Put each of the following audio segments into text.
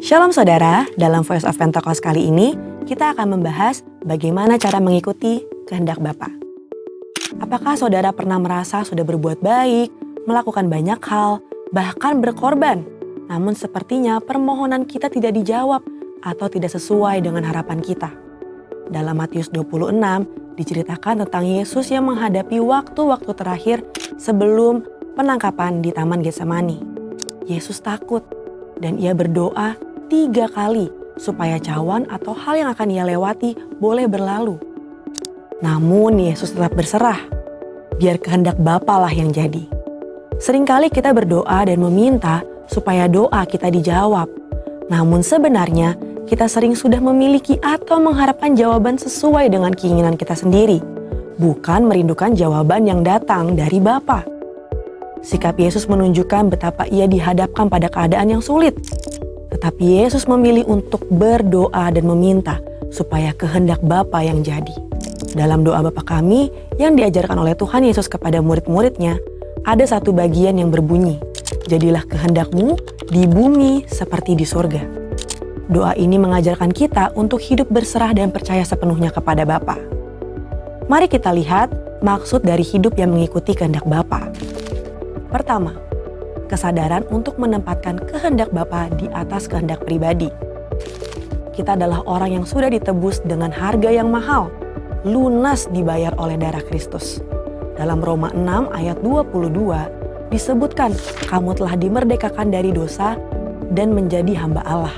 Shalom saudara, dalam Voice of Pentecost kali ini kita akan membahas bagaimana cara mengikuti kehendak Bapa. Apakah saudara pernah merasa sudah berbuat baik, melakukan banyak hal, bahkan berkorban, namun sepertinya permohonan kita tidak dijawab atau tidak sesuai dengan harapan kita? Dalam Matius 26 diceritakan tentang Yesus yang menghadapi waktu-waktu terakhir sebelum penangkapan di Taman Getsemani. Yesus takut dan ia berdoa 3 kali supaya cawan atau hal yang akan ia lewati boleh berlalu. Namun Yesus tetap berserah, biar kehendak Bapa lah yang jadi. Seringkali kita berdoa dan meminta supaya doa kita dijawab. Namun sebenarnya kita sering sudah memiliki atau mengharapkan jawaban sesuai dengan keinginan kita sendiri, bukan merindukan jawaban yang datang dari Bapa. Sikap Yesus menunjukkan betapa ia dihadapkan pada keadaan yang sulit. Tetapi Yesus memilih untuk berdoa dan meminta supaya kehendak Bapa yang jadi. Dalam doa Bapa kami yang diajarkan oleh Tuhan Yesus kepada murid-muridnya, ada satu bagian yang berbunyi, "Jadilah kehendak-Mu di bumi seperti di surga." Doa ini mengajarkan kita untuk hidup berserah dan percaya sepenuhnya kepada Bapa. Mari kita lihat maksud dari hidup yang mengikuti kehendak Bapa. Pertama, kesadaran untuk menempatkan kehendak Bapa di atas kehendak pribadi. Kita adalah orang yang sudah ditebus dengan harga yang mahal, lunas dibayar oleh darah Kristus. Dalam Roma 6 ayat 22 disebutkan, kamu telah dimerdekakan dari dosa dan menjadi hamba Allah.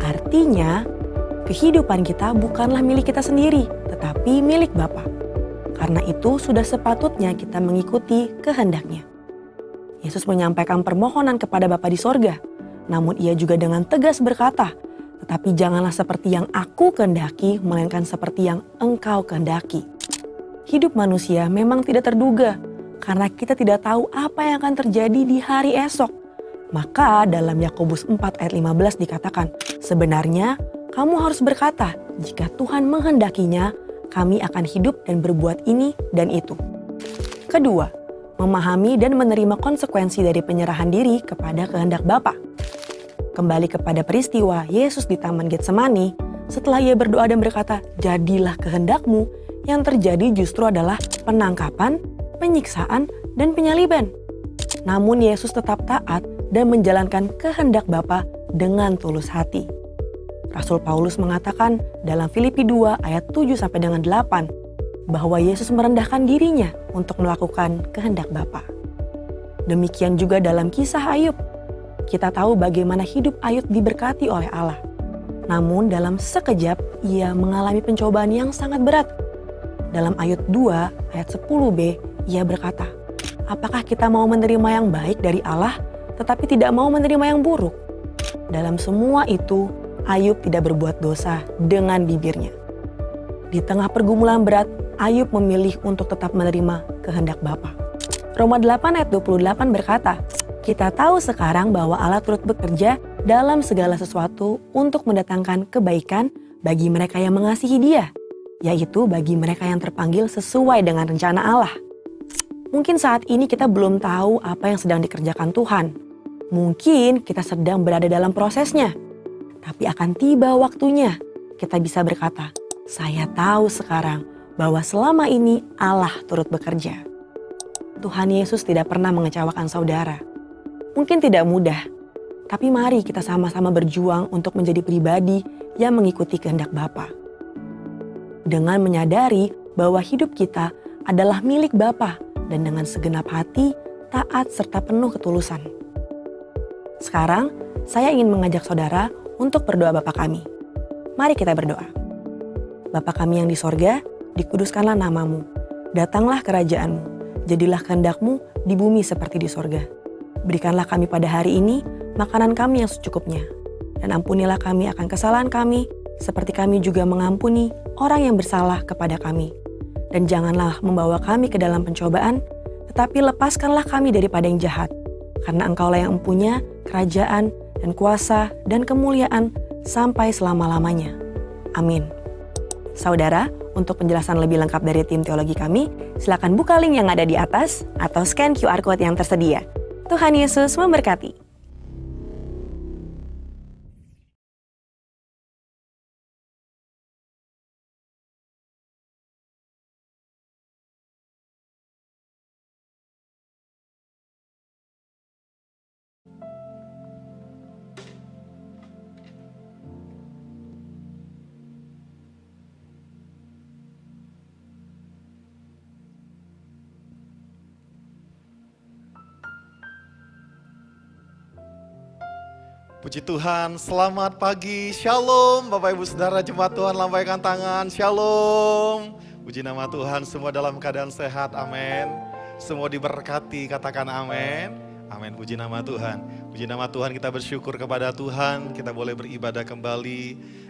Artinya, kehidupan kita bukanlah milik kita sendiri, tetapi milik Bapa. Karena itu sudah sepatutnya kita mengikuti kehendaknya. Yesus menyampaikan permohonan kepada Bapa di sorga, namun ia juga dengan tegas berkata, tetapi janganlah seperti yang aku kehendaki, melainkan seperti yang engkau kehendaki. Hidup manusia memang tidak terduga, karena kita tidak tahu apa yang akan terjadi di hari esok. Maka dalam Yakobus 4 ayat 15 dikatakan, sebenarnya kamu harus berkata, jika Tuhan menghendakinya, kami akan hidup dan berbuat ini dan itu. Kedua, memahami dan menerima konsekuensi dari penyerahan diri kepada kehendak Bapa. Kembali kepada peristiwa Yesus di Taman Getsemani, setelah ia berdoa dan berkata, jadilah kehendak-Mu, yang terjadi justru adalah penangkapan, penyiksaan, dan penyaliban. Namun Yesus tetap taat dan menjalankan kehendak Bapa dengan tulus hati. Rasul Paulus mengatakan dalam Filipi 2 ayat 7-8, bahwa Yesus merendahkan dirinya untuk melakukan kehendak Bapa. Demikian juga dalam kisah Ayub. Kita tahu bagaimana hidup Ayub diberkati oleh Allah. Namun dalam sekejap ia mengalami pencobaan yang sangat berat. Dalam Ayub 2 ayat 10b ia berkata, apakah kita mau menerima yang baik dari Allah tetapi tidak mau menerima yang buruk? Dalam semua itu Ayub tidak berbuat dosa dengan bibirnya. Di tengah pergumulan berat, Ayub memilih untuk tetap menerima kehendak Bapa. Roma 8 ayat 28 berkata, kita tahu sekarang bahwa Allah turut bekerja dalam segala sesuatu untuk mendatangkan kebaikan bagi mereka yang mengasihi Dia, yaitu bagi mereka yang terpanggil sesuai dengan rencana Allah. Mungkin saat ini kita belum tahu apa yang sedang dikerjakan Tuhan. Mungkin kita sedang berada dalam prosesnya. Tapi akan tiba waktunya kita bisa berkata, saya tahu sekarang bahwa selama ini Allah turut bekerja. Tuhan Yesus tidak pernah mengecewakan saudara. Mungkin tidak mudah, tapi mari kita sama-sama berjuang untuk menjadi pribadi yang mengikuti kehendak Bapa. Dengan menyadari bahwa hidup kita adalah milik Bapa dan dengan segenap hati, taat serta penuh ketulusan. Sekarang, saya ingin mengajak saudara untuk berdoa Bapa kami. Mari kita berdoa. Bapa kami yang di sorga, dikuduskanlah nama-Mu. Datanglah kerajaan-Mu. Jadilah kehendak-Mu di bumi seperti di sorga. Berikanlah kami pada hari ini makanan kami yang secukupnya. Dan ampunilah kami akan kesalahan kami, seperti kami juga mengampuni orang yang bersalah kepada kami. Dan janganlah membawa kami ke dalam pencobaan, tetapi lepaskanlah kami daripada yang jahat. Karena Engkaulah yang mempunyai kerajaan dan kuasa dan kemuliaan sampai selama-lamanya. Amin. Saudara, untuk penjelasan lebih lengkap dari tim teologi kami, silakan buka link yang ada di atas atau scan QR Code yang tersedia. Tuhan Yesus memberkati. Puji Tuhan, selamat pagi, shalom Bapak Ibu Saudara Jemaat Tuhan, lambaikan tangan, shalom. Puji nama Tuhan, semua dalam keadaan sehat, amin. Semua diberkati, katakan amin. Amin, puji nama Tuhan. Puji nama Tuhan, kita bersyukur kepada Tuhan, kita boleh beribadah kembali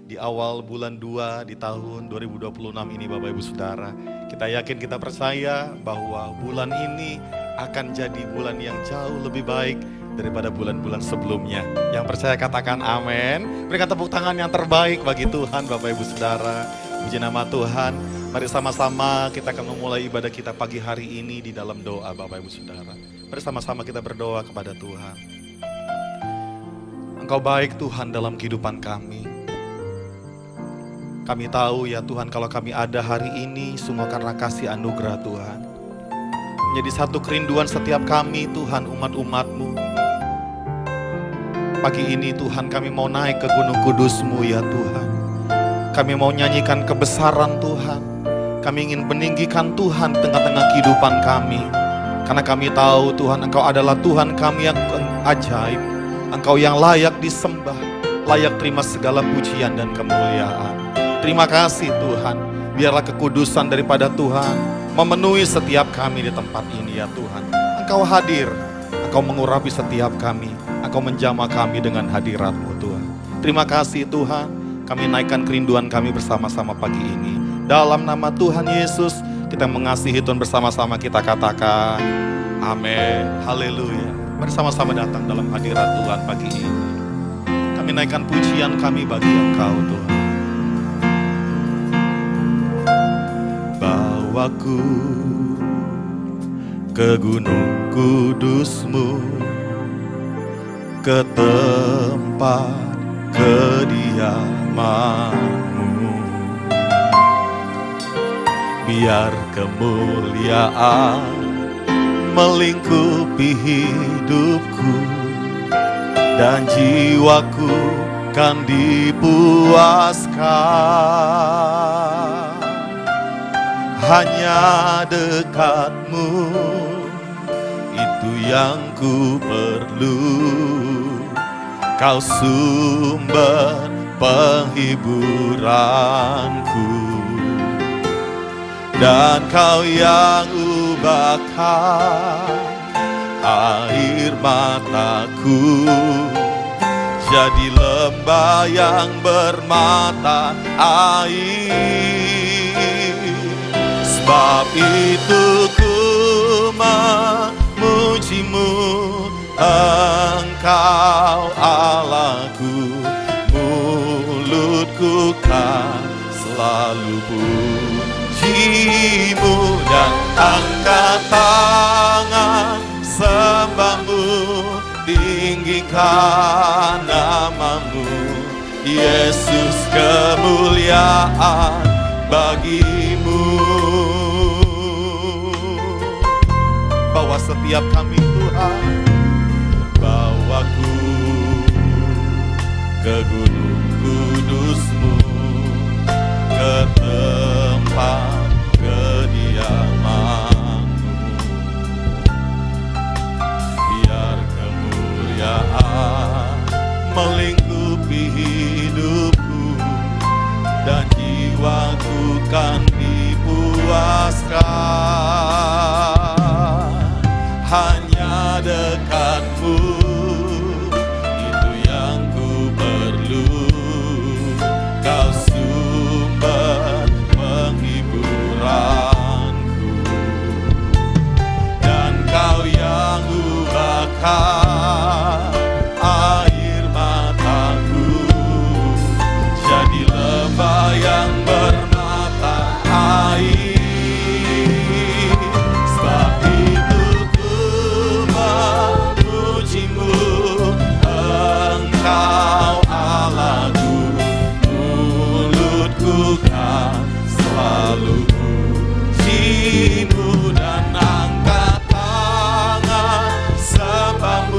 di awal bulan 2 di tahun 2026 ini Bapak Ibu Saudara. Kita yakin, kita percaya bahwa bulan ini akan jadi bulan yang jauh lebih baik daripada bulan-bulan sebelumnya. Yang percaya katakan amin. Berikan tepuk tangan yang terbaik bagi Tuhan Bapak Ibu Saudara. Puji nama Tuhan. Mari sama-sama kita akan memulai ibadah kita pagi hari ini di dalam doa Bapak Ibu Saudara. Mari sama-sama kita berdoa kepada Tuhan. Engkau baik Tuhan dalam kehidupan kami. Kami tahu ya Tuhan, kalau kami ada hari ini semua karena kasih anugerah Tuhan. Menjadi satu kerinduan setiap kami Tuhan, umat-umat-Mu. Pagi ini Tuhan, kami mau naik ke gunung kudus-Mu ya Tuhan. Kami mau nyanyikan kebesaran Tuhan. Kami ingin meninggikan Tuhan di tengah-tengah kehidupan kami. Karena kami tahu Tuhan, Engkau adalah Tuhan kami yang ajaib. Engkau yang layak disembah, layak terima segala pujian dan kemuliaan. Terima kasih Tuhan, biarlah kekudusan daripada Tuhan memenuhi setiap kami di tempat ini ya Tuhan. Engkau hadir, Engkau mengurapi setiap kami, Engkau menjamah kami dengan hadirat-Mu Tuhan. Terima kasih Tuhan, kami naikkan kerinduan kami bersama-sama pagi ini. Dalam nama Tuhan Yesus, kita mengasihi Tuhan bersama-sama, kita katakan amin, haleluya. Mari sama-sama datang dalam hadirat Tuhan pagi ini. Kami naikkan pujian kami bagi Engkau Tuhan. Bawaku ke gunung kudus-Mu, ke tempat kediaman-Mu. Biar kemuliaan melingkupi hidupku, dan jiwaku kan dipuaskan. Hanya dekat-Mu, itu yang ku perlu. Kau sumber penghiburanku, dan Kau yang ubahkan air mataku jadi lembah yang bermata air. Sebab itu ku memuji-Mu, Engkau Allahku. Mulutku kan selalu puji-Mu, dan angkat tangan sembah-Mu, tinggikan nama-Mu. Yesus, kemuliaan bagi-Mu. Bawa setiap kami Tuhan, bawaku ke gunung kudus-Mu, ke tempat kediaman-Mu. Biar kemuliaan melingkupi hidupku, dan jiwaku kan dipuaskan. Hanya dekat-Mu, itu yang ku perlu. Kau sumber penghiburanku, dan Kau yang ubahkan air mataku jadi lembah yang bermata air. Sebab itu ku memuji-Mu, Engkau Allahku. Mulutku kan selalu puji-Mu, dan angkat tangan sembah-Mu,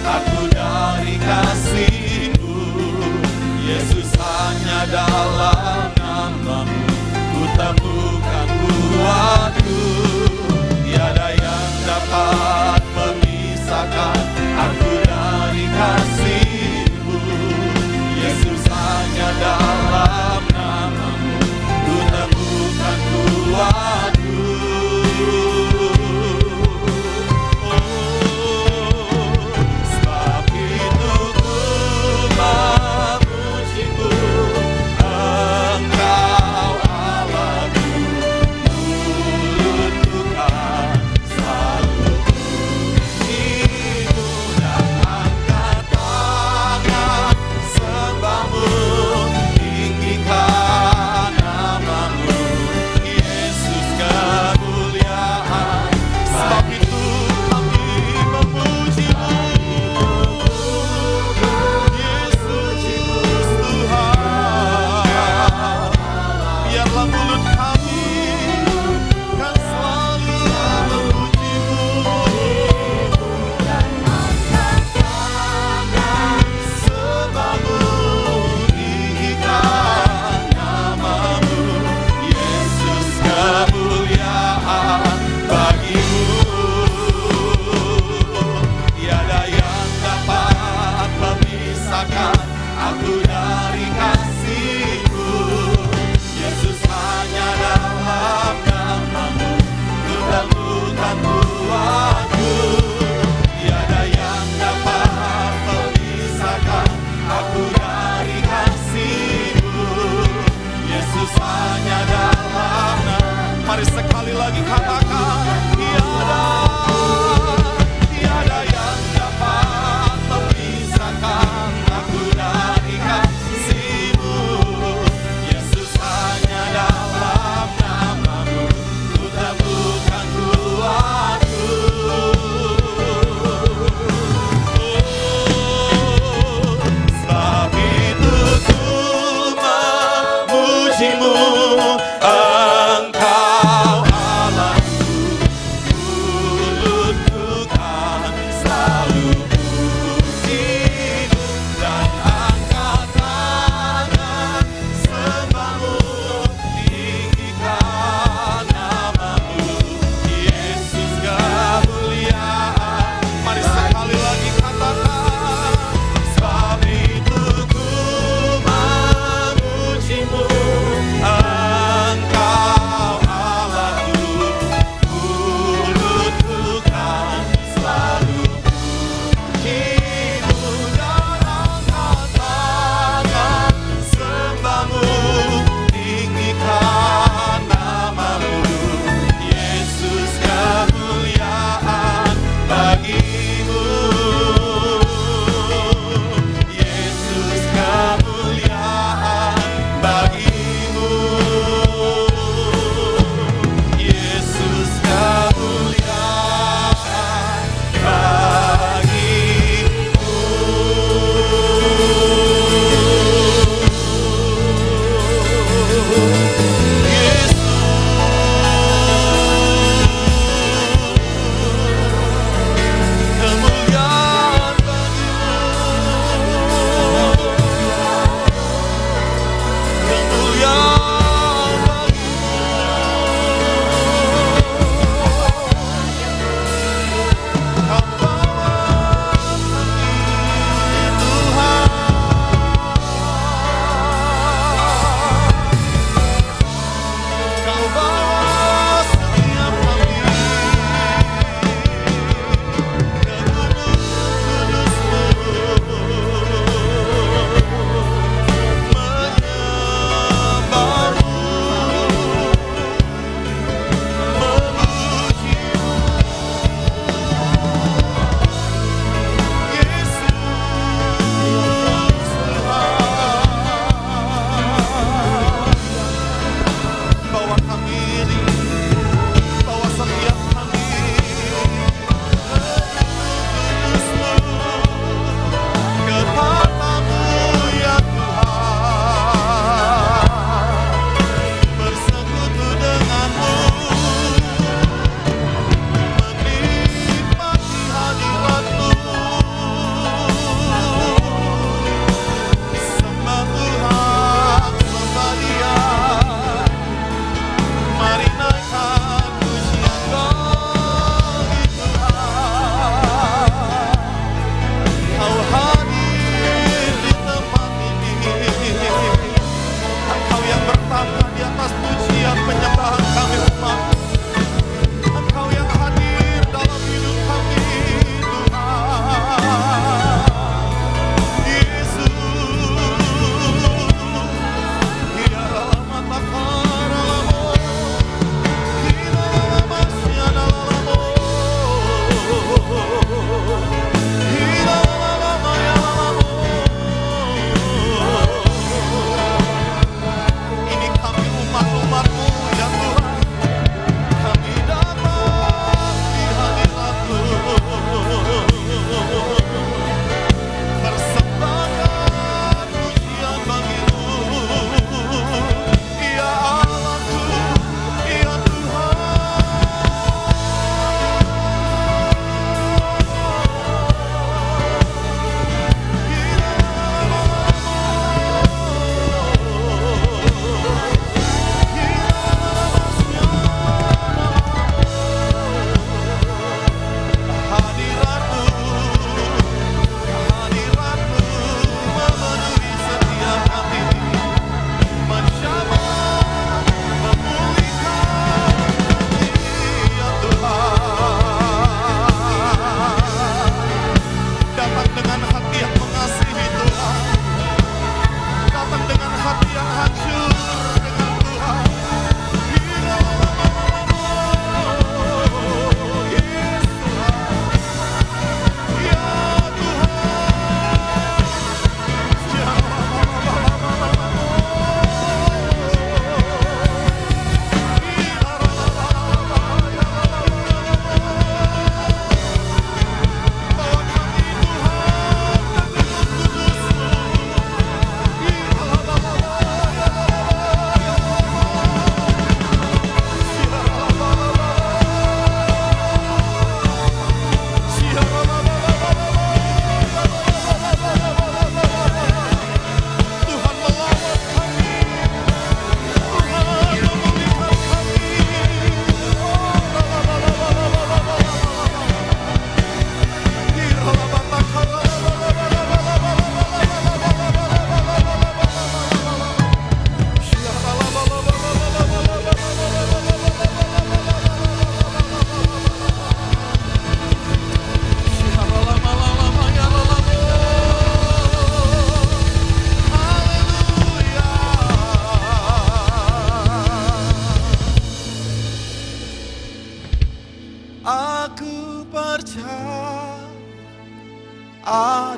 aku dari kasih-Mu. Yesus, hanya dalam nama-Mu ku temukan kuatku. Tiada yang dapat memisahkan aku dari kasih-Mu. Yesus, hanya dalam nama-Mu ku temukan kuatku. Sebab itu ku memuji-Mu, Engkau Allahku, mulutku kan selalu puji-Mu dan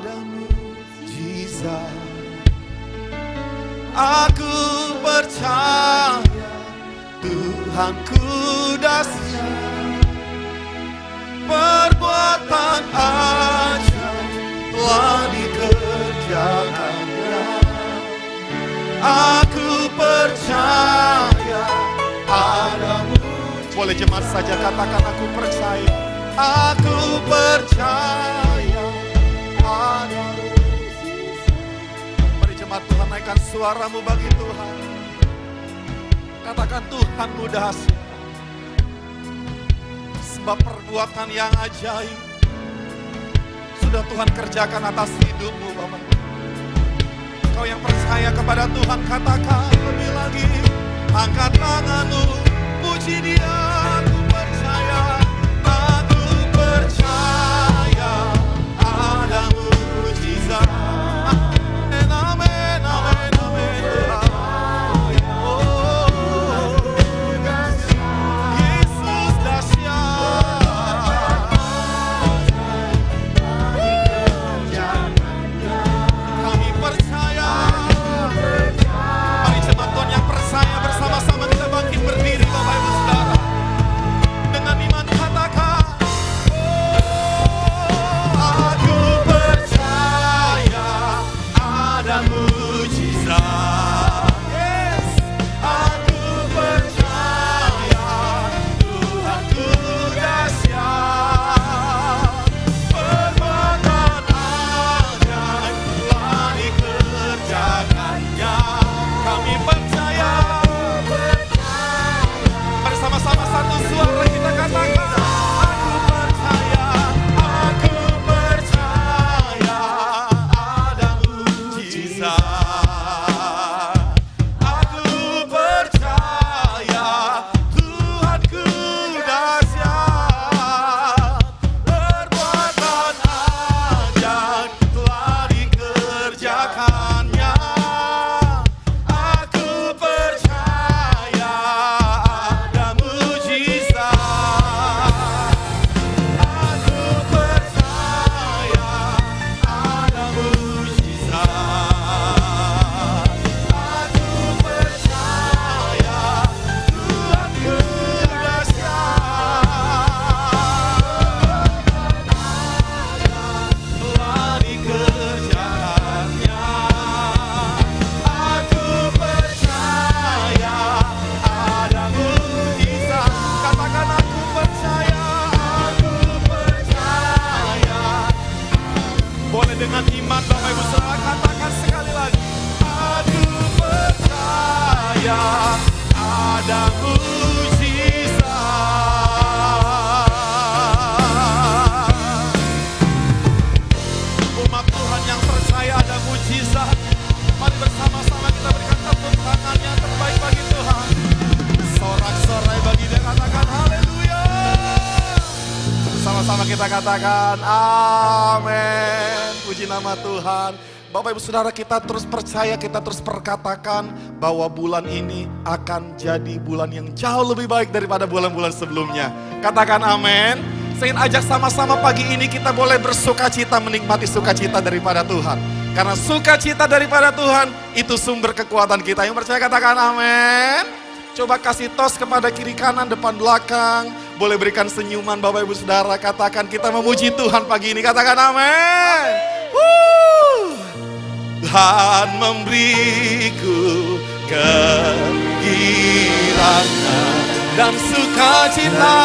ada mujizat. Aku percaya Tuhanku dahsyat, perbuatan ajaib telah dikerjakannya. Aku percaya ada mujizat. Boleh jemaat saja katakan aku percaya. Aku percaya ada mujizat. Mari jemaat Tuhan naikkan suaramu bagi Tuhan. Katakan Tuhanmu dahsyat. Sebab perbuatan yang ajaib sudah Tuhan kerjakan atas hidupmu Bapak. Kau yang percaya kepada Tuhan katakan lebih lagi. Angkat tanganmu, puji Dia. Aku percaya, aku percaya ada mujizat. Amin, amin, amin, amin. Oh, Yesus dahsyat. Kami percaya. Mari jemaat Tuhan yang percaya bersama-sama kita bangkit berdiri Bapak Ibu Saudara. Dengan iman katakan, aku percaya ada mujizat. Yes, aku percaya Tuhanku dahsyat, perbuatan ajaib telah dikerjakannya. Kami percaya, bersama-sama satu suara kita katakan, aku percaya ada mujizat. Aku percaya Tuhanku dahsyat, perbuatan ajaib telah dikerjakannya. Aku percaya ada mujizat. Aku percaya ada mujizat. Aku percaya Tuhanku dahsyat, telah dikerjakannya. Aku percaya ada mujizat. Katakan aku percaya, aku percaya. Boleh dengan iman Bapak Ibu Saudara katakan sekali lagi. Aku percaya ada mujizat. Umat Tuhan yang percaya ada mujizat, mari bersama-sama kita berikan tepuk tangan yang terbaik bagi Tuhan. Sorak-sorai bagi Dia, katakan haleluya. Sama-sama kita katakan amin. Puji nama Tuhan. Bapak Ibu Saudara, kita terus percaya, kita terus perkatakan bahwa bulan ini akan jadi bulan yang jauh lebih baik daripada bulan-bulan sebelumnya. Katakan amin. Saya ingin ajak sama-sama pagi ini kita boleh bersukacita, menikmati sukacita daripada Tuhan. Karena sukacita daripada Tuhan itu sumber kekuatan kita. Yang percaya katakan amin. Coba kasih tos kepada kiri kanan, depan belakang. Boleh berikan senyuman Bapak Ibu Saudara. Katakan kita memuji Tuhan pagi ini. Katakan amin. Tuhan memberiku kegirangan dan sukacita.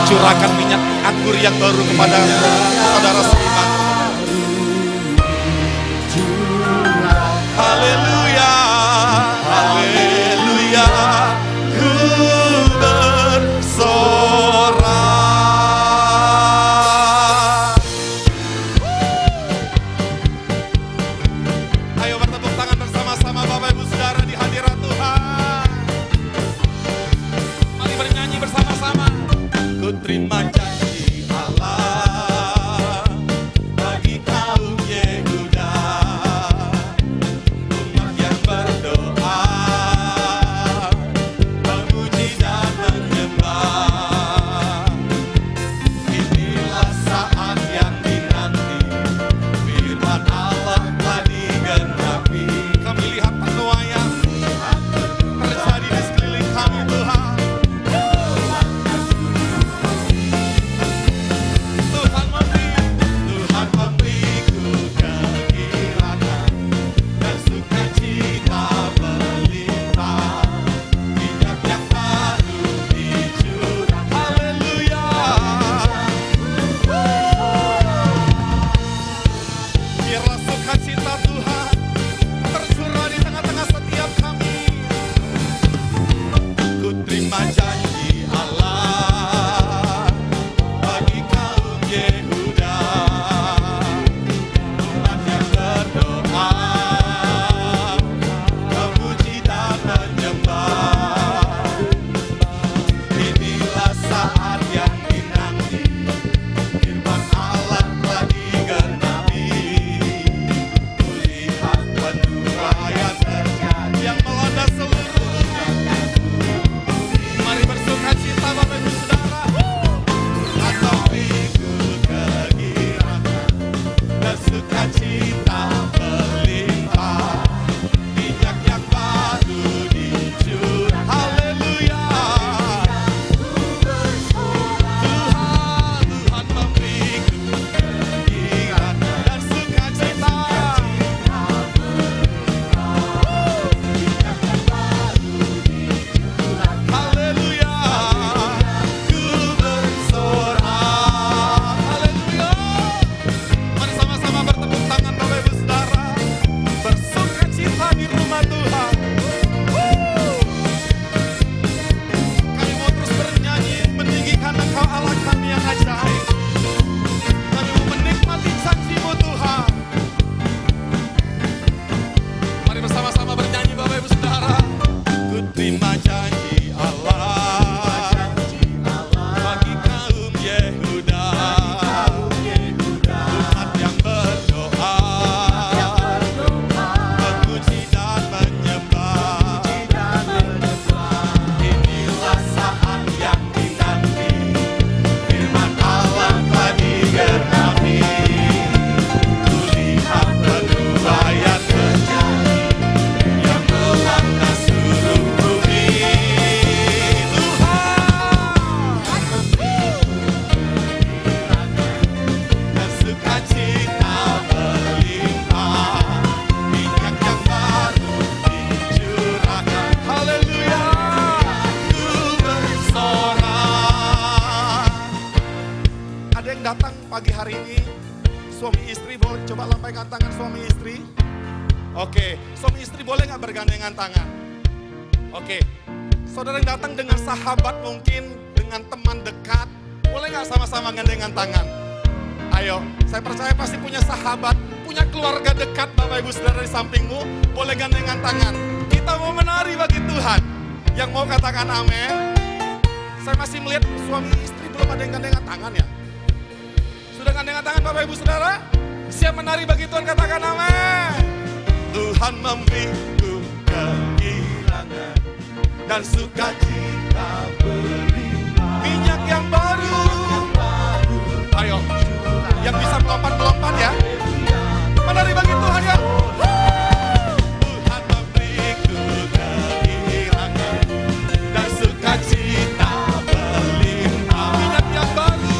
Curahkan minyak anggur yang baru kepada saudara seiman. Haleluya, haleluya, ku bersorak. Ayo bertepuk tangan bersama-sama Bapak Ibu Saudara di hadirat Tuhan. Mari bernyanyi bersama-sama. Ku terima janji Allah bagi kaum Yehuda, umat yang berdoa, memuji dan menyembah. Ada yang datang pagi hari ini, suami istri, boleh coba lambaikan tangan suami istri. Oke, suami istri boleh nggak bergandengan tangan? Oke, saudara yang datang dengan sahabat mungkin, dengan teman dekat, boleh nggak sama-sama gandengan tangan? Ayo, saya percaya pasti punya sahabat, punya keluarga dekat Bapak Ibu Saudara di sampingmu, boleh gandengan tangan. Kita mau menari bagi Tuhan. Yang mau katakan amin. Saya masih melihat suami istri belum ada yang gandengan tangan ya. Sudah gandengan tangan Bapak Ibu Saudara? Siap menari bagi Tuhan, katakan amin. Tuhan memberiku kegirangan dan sukacita berlimpah. Minyak yang baru. Ayo, yang bisa melompat-melompat ya. Menari bagi Tuhan ya. Tuhan memberiku kegirangan dan sukacita berlimpah. Minyak yang baru.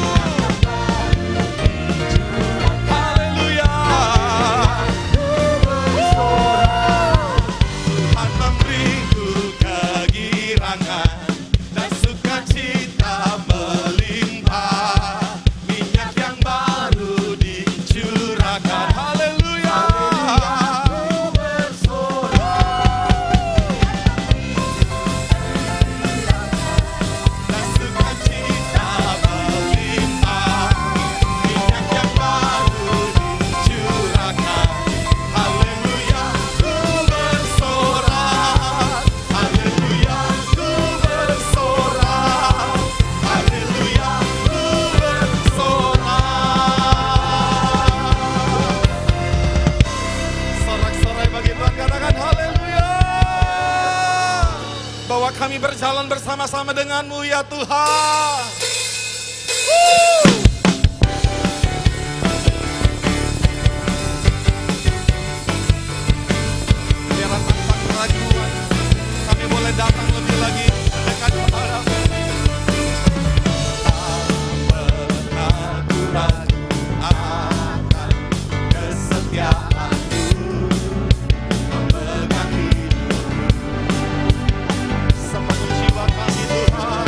Haleluya. Tuhan memberiku kegirangan dan sukacita berlimpah. Minyak yang baru dicurahkan. Haleluya. Dan sukacita berlimpah. Minyak yang baru dicurahkan. Haleluya, ku bersorak. Haleluya, ku bersorak. Haleluya, ku bersorak. Sorak-sorai bagi Tuhan, katakan haleluya. Bahwa kami berjalan bersama-sama denganmu ya Tuhan. Biarlah tanpa keraguan kami boleh datang lebih lagi dekat kepadamu. Ragu-ragu akan kesetiaanmu, memegang hidup sepenuh jiwa kami Tuhan.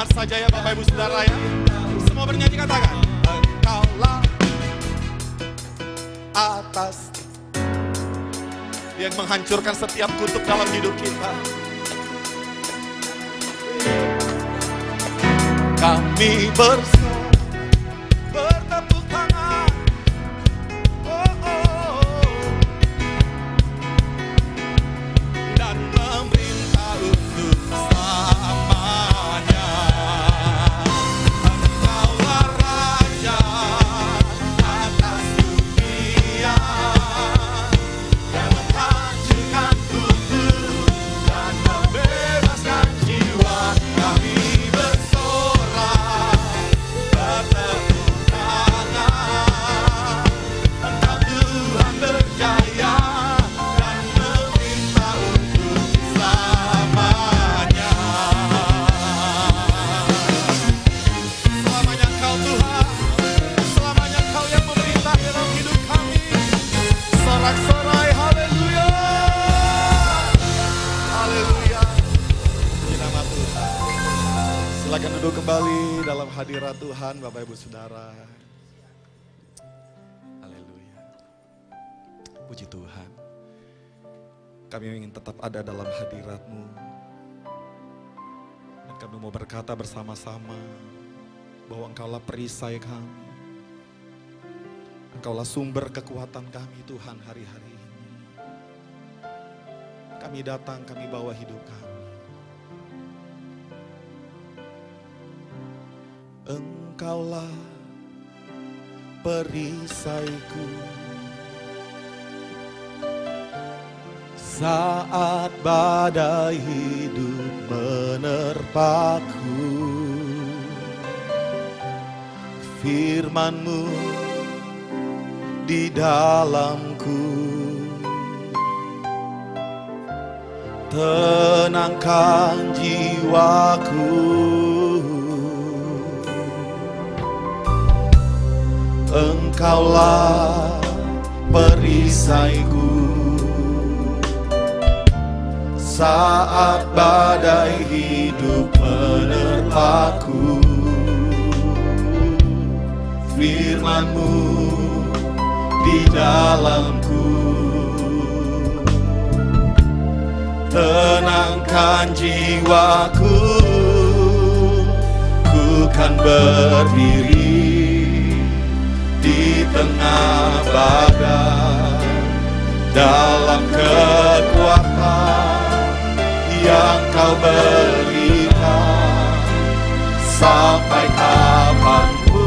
semangat saja ya Bapak Ibu Saudara ya. Semua bernyanyi katakan, Engkaulah atas yang menghancurkan setiap kutuk dalam hidup kita. Kami bersorak, bertepuk tangan, oh, oh, dan meminta untuk selamanya. Engkaulah Raja atas dunia, yang menghancurkan tubuh dan membebaskan jiwa. Kami bersorak, bertepuk tangan, entah Tuhan berjaya dan meminta untuk selamanya. Selamanya Engkau Tuhan, selamanya Engkau yang memerintah dalam hidup kami. Sorak-sorai, haleluya, haleluya, di nama Tuhan. Silakan duduk kembali dalam hadirat Tuhan, Bapak Ibu Saudara. Haleluya. Puji Tuhan. Kami ingin tetap ada dalam hadirat-Mu. Dan kami mau berkata bersama-sama bahwa Engkaulah perisai kami. Engkaulah sumber kekuatan kami Tuhan hari-hari ini. Kami datang, kami bawa hidup kami. Engkaulah perisaiku saat badai hidup menerpaku. Firman-Mu di dalamku, tenangkan jiwaku. Engkaulah perisaiku saat badai hidup menerpaku. Firman-Mu di dalamku, tenangkan jiwaku. Ku kan berdiri di tengah badai dalam kekuatan yang Kau berikan. Sampai kapanpun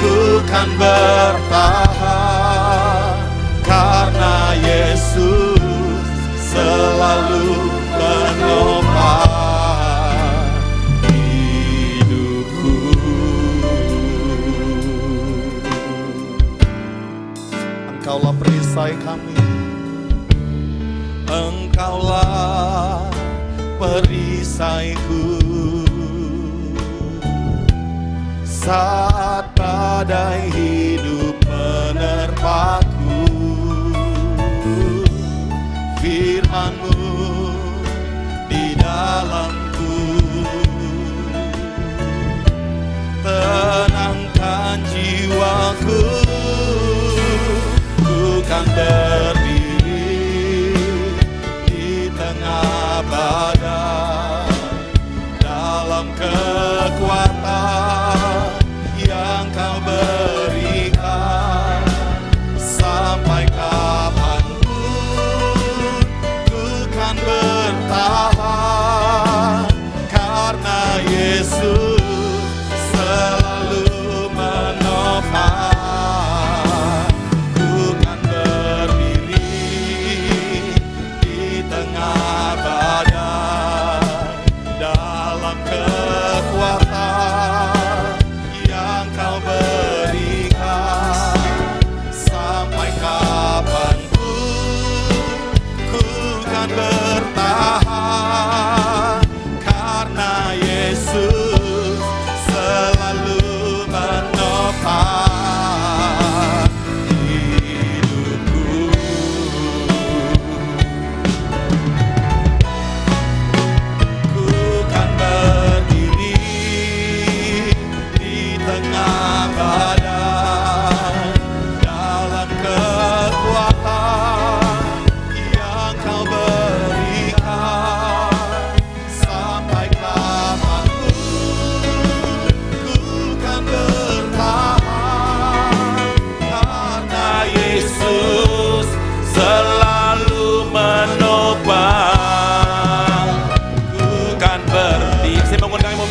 ku kan bertahan, karena Yesus selalu menopang hidupku. Engkaulah perisai kami, Engkaulah perisaiku saat badai hidup menerpaku. Firman-Mu di dalamku, tenangkan jiwaku. Ku kan berdiri di tengah badai dalam kekuatan yang Kau berikan. Sampai kapanpun ku kan bertahan, karena Yesus selalu menopang. Ku kan berdiri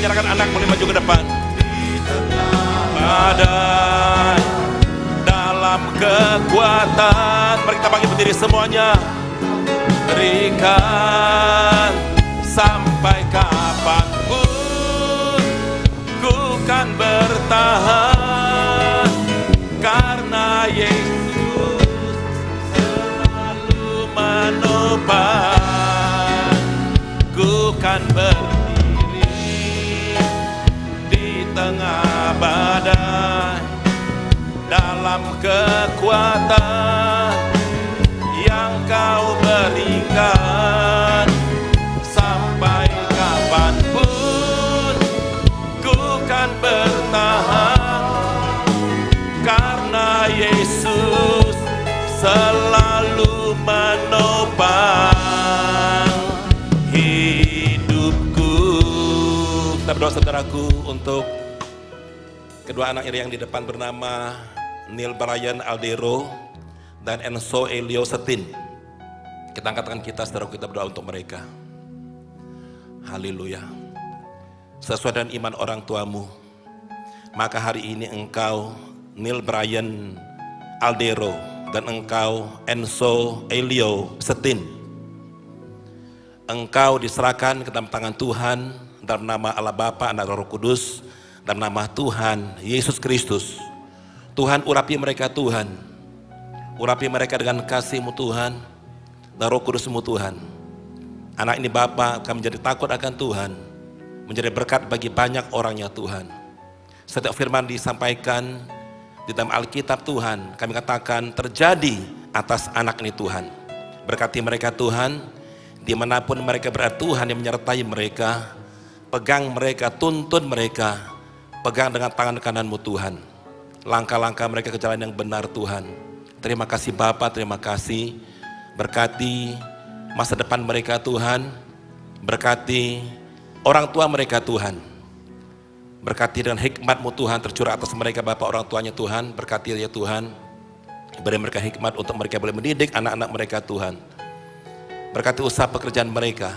menyerahkan anak boleh maju ke depan. Badai dalam kekuatan. Mari kita bangkit berdiri semuanya. Berikan sampai kapanpun ku kan bertahan, karena Yesus selalu menopang. Ku kan berdiri di tengah badai dalam kekuatan yang Kau berikan. Sampai kapanpun ku kan bertahan, karena Yesus selalu menopang hidupku. Kita berdoa saudaraku untuk kedua anak yang di depan bernama Neil Brian Aldero dan Enzo Elio Setin. Kita angkat tangan kita, saudara, kita berdoa untuk mereka. Haleluya. Sesuai dengan iman orang tuamu, maka hari ini engkau Neil Brian Aldero dan engkau Enzo Elio Setin, engkau diserahkan ke dalam tangan Tuhan dalam nama Allah Bapa, Anak, Roh Kudus, dalam nama Tuhan Yesus Kristus. Tuhan, urapi mereka Tuhan, urapi mereka dengan kasih-Mu Tuhan dan Roh Kudus-Mu Tuhan. Anak ini Bapa, kami menjadi takut akan Tuhan, menjadi berkat bagi banyak orangnya Tuhan. Setiap firman disampaikan di dalam Alkitab Tuhan, kami katakan terjadi atas anak ini Tuhan. Berkati mereka Tuhan, dimanapun mereka berada Tuhan yang menyertai mereka, pegang mereka, tuntun mereka, pegang dengan tangan kanan-Mu Tuhan. Langkah-langkah mereka ke jalan yang benar Tuhan. Terima kasih Bapa, terima kasih. Berkati masa depan mereka Tuhan, berkati orang tua mereka Tuhan, berkati dengan hikmat-Mu Tuhan tercurah atas mereka Bapak orang tuanya Tuhan. Berkati ya Tuhan, beri mereka hikmat untuk mereka boleh mendidik anak-anak mereka Tuhan. Berkati usaha pekerjaan mereka,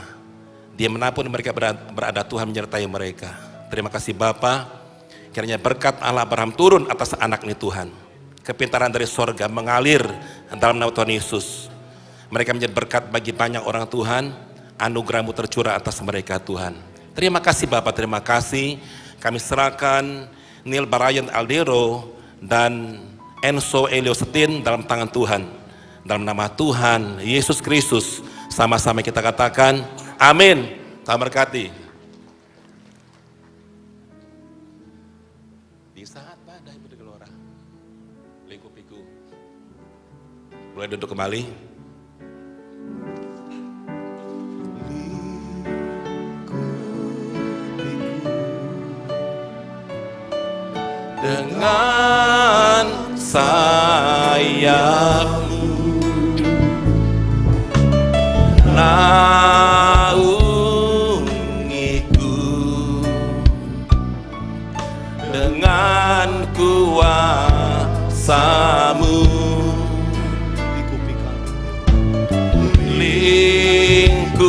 dimanapun mereka berada Tuhan menyertai mereka. Terima kasih Bapa, kiranya berkat Allah Abraham turun atas anak ini Tuhan. Kepintaran dari sorga mengalir dalam nama Tuhan Yesus. Mereka menjadi berkat bagi banyak orang Tuhan. Anugerah-Mu tercurah atas mereka Tuhan. Terima kasih Bapak, terima kasih. Kami serahkan Neil Brian Aldero dan Enzo Elio Setin dalam tangan Tuhan. Dalam nama Tuhan Yesus Kristus, sama-sama kita katakan amin. Tuhan berkati. Di saat badai bergelora, liku-piku. Boleh duduk kembali. Dengan sayap-Mu naungiku, dengan kuasa-Mu lingkupiku,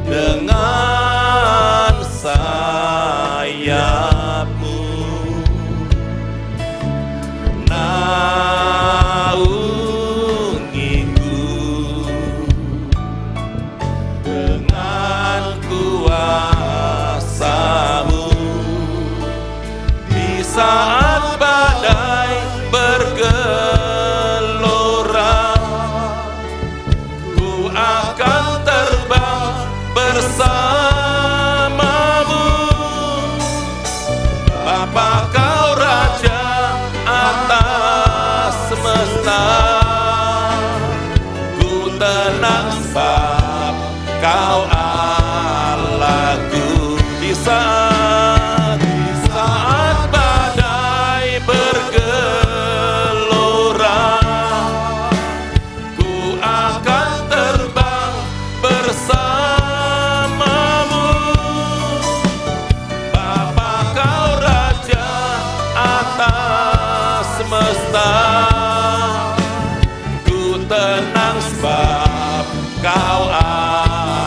dengan sayap-Mu naungiku, dengan kuasa-Mu. Di saat badai bergelora, ku akan terbang bersama-Mu. Bapa, Kau Raja atas semesta, ku tenang sebab Kau Allahku. Di saat badai bergelora, ku akan terbang bersama-Mu. Bapa, Kau Raja atas semesta, ku tenang sebab Kau Allah.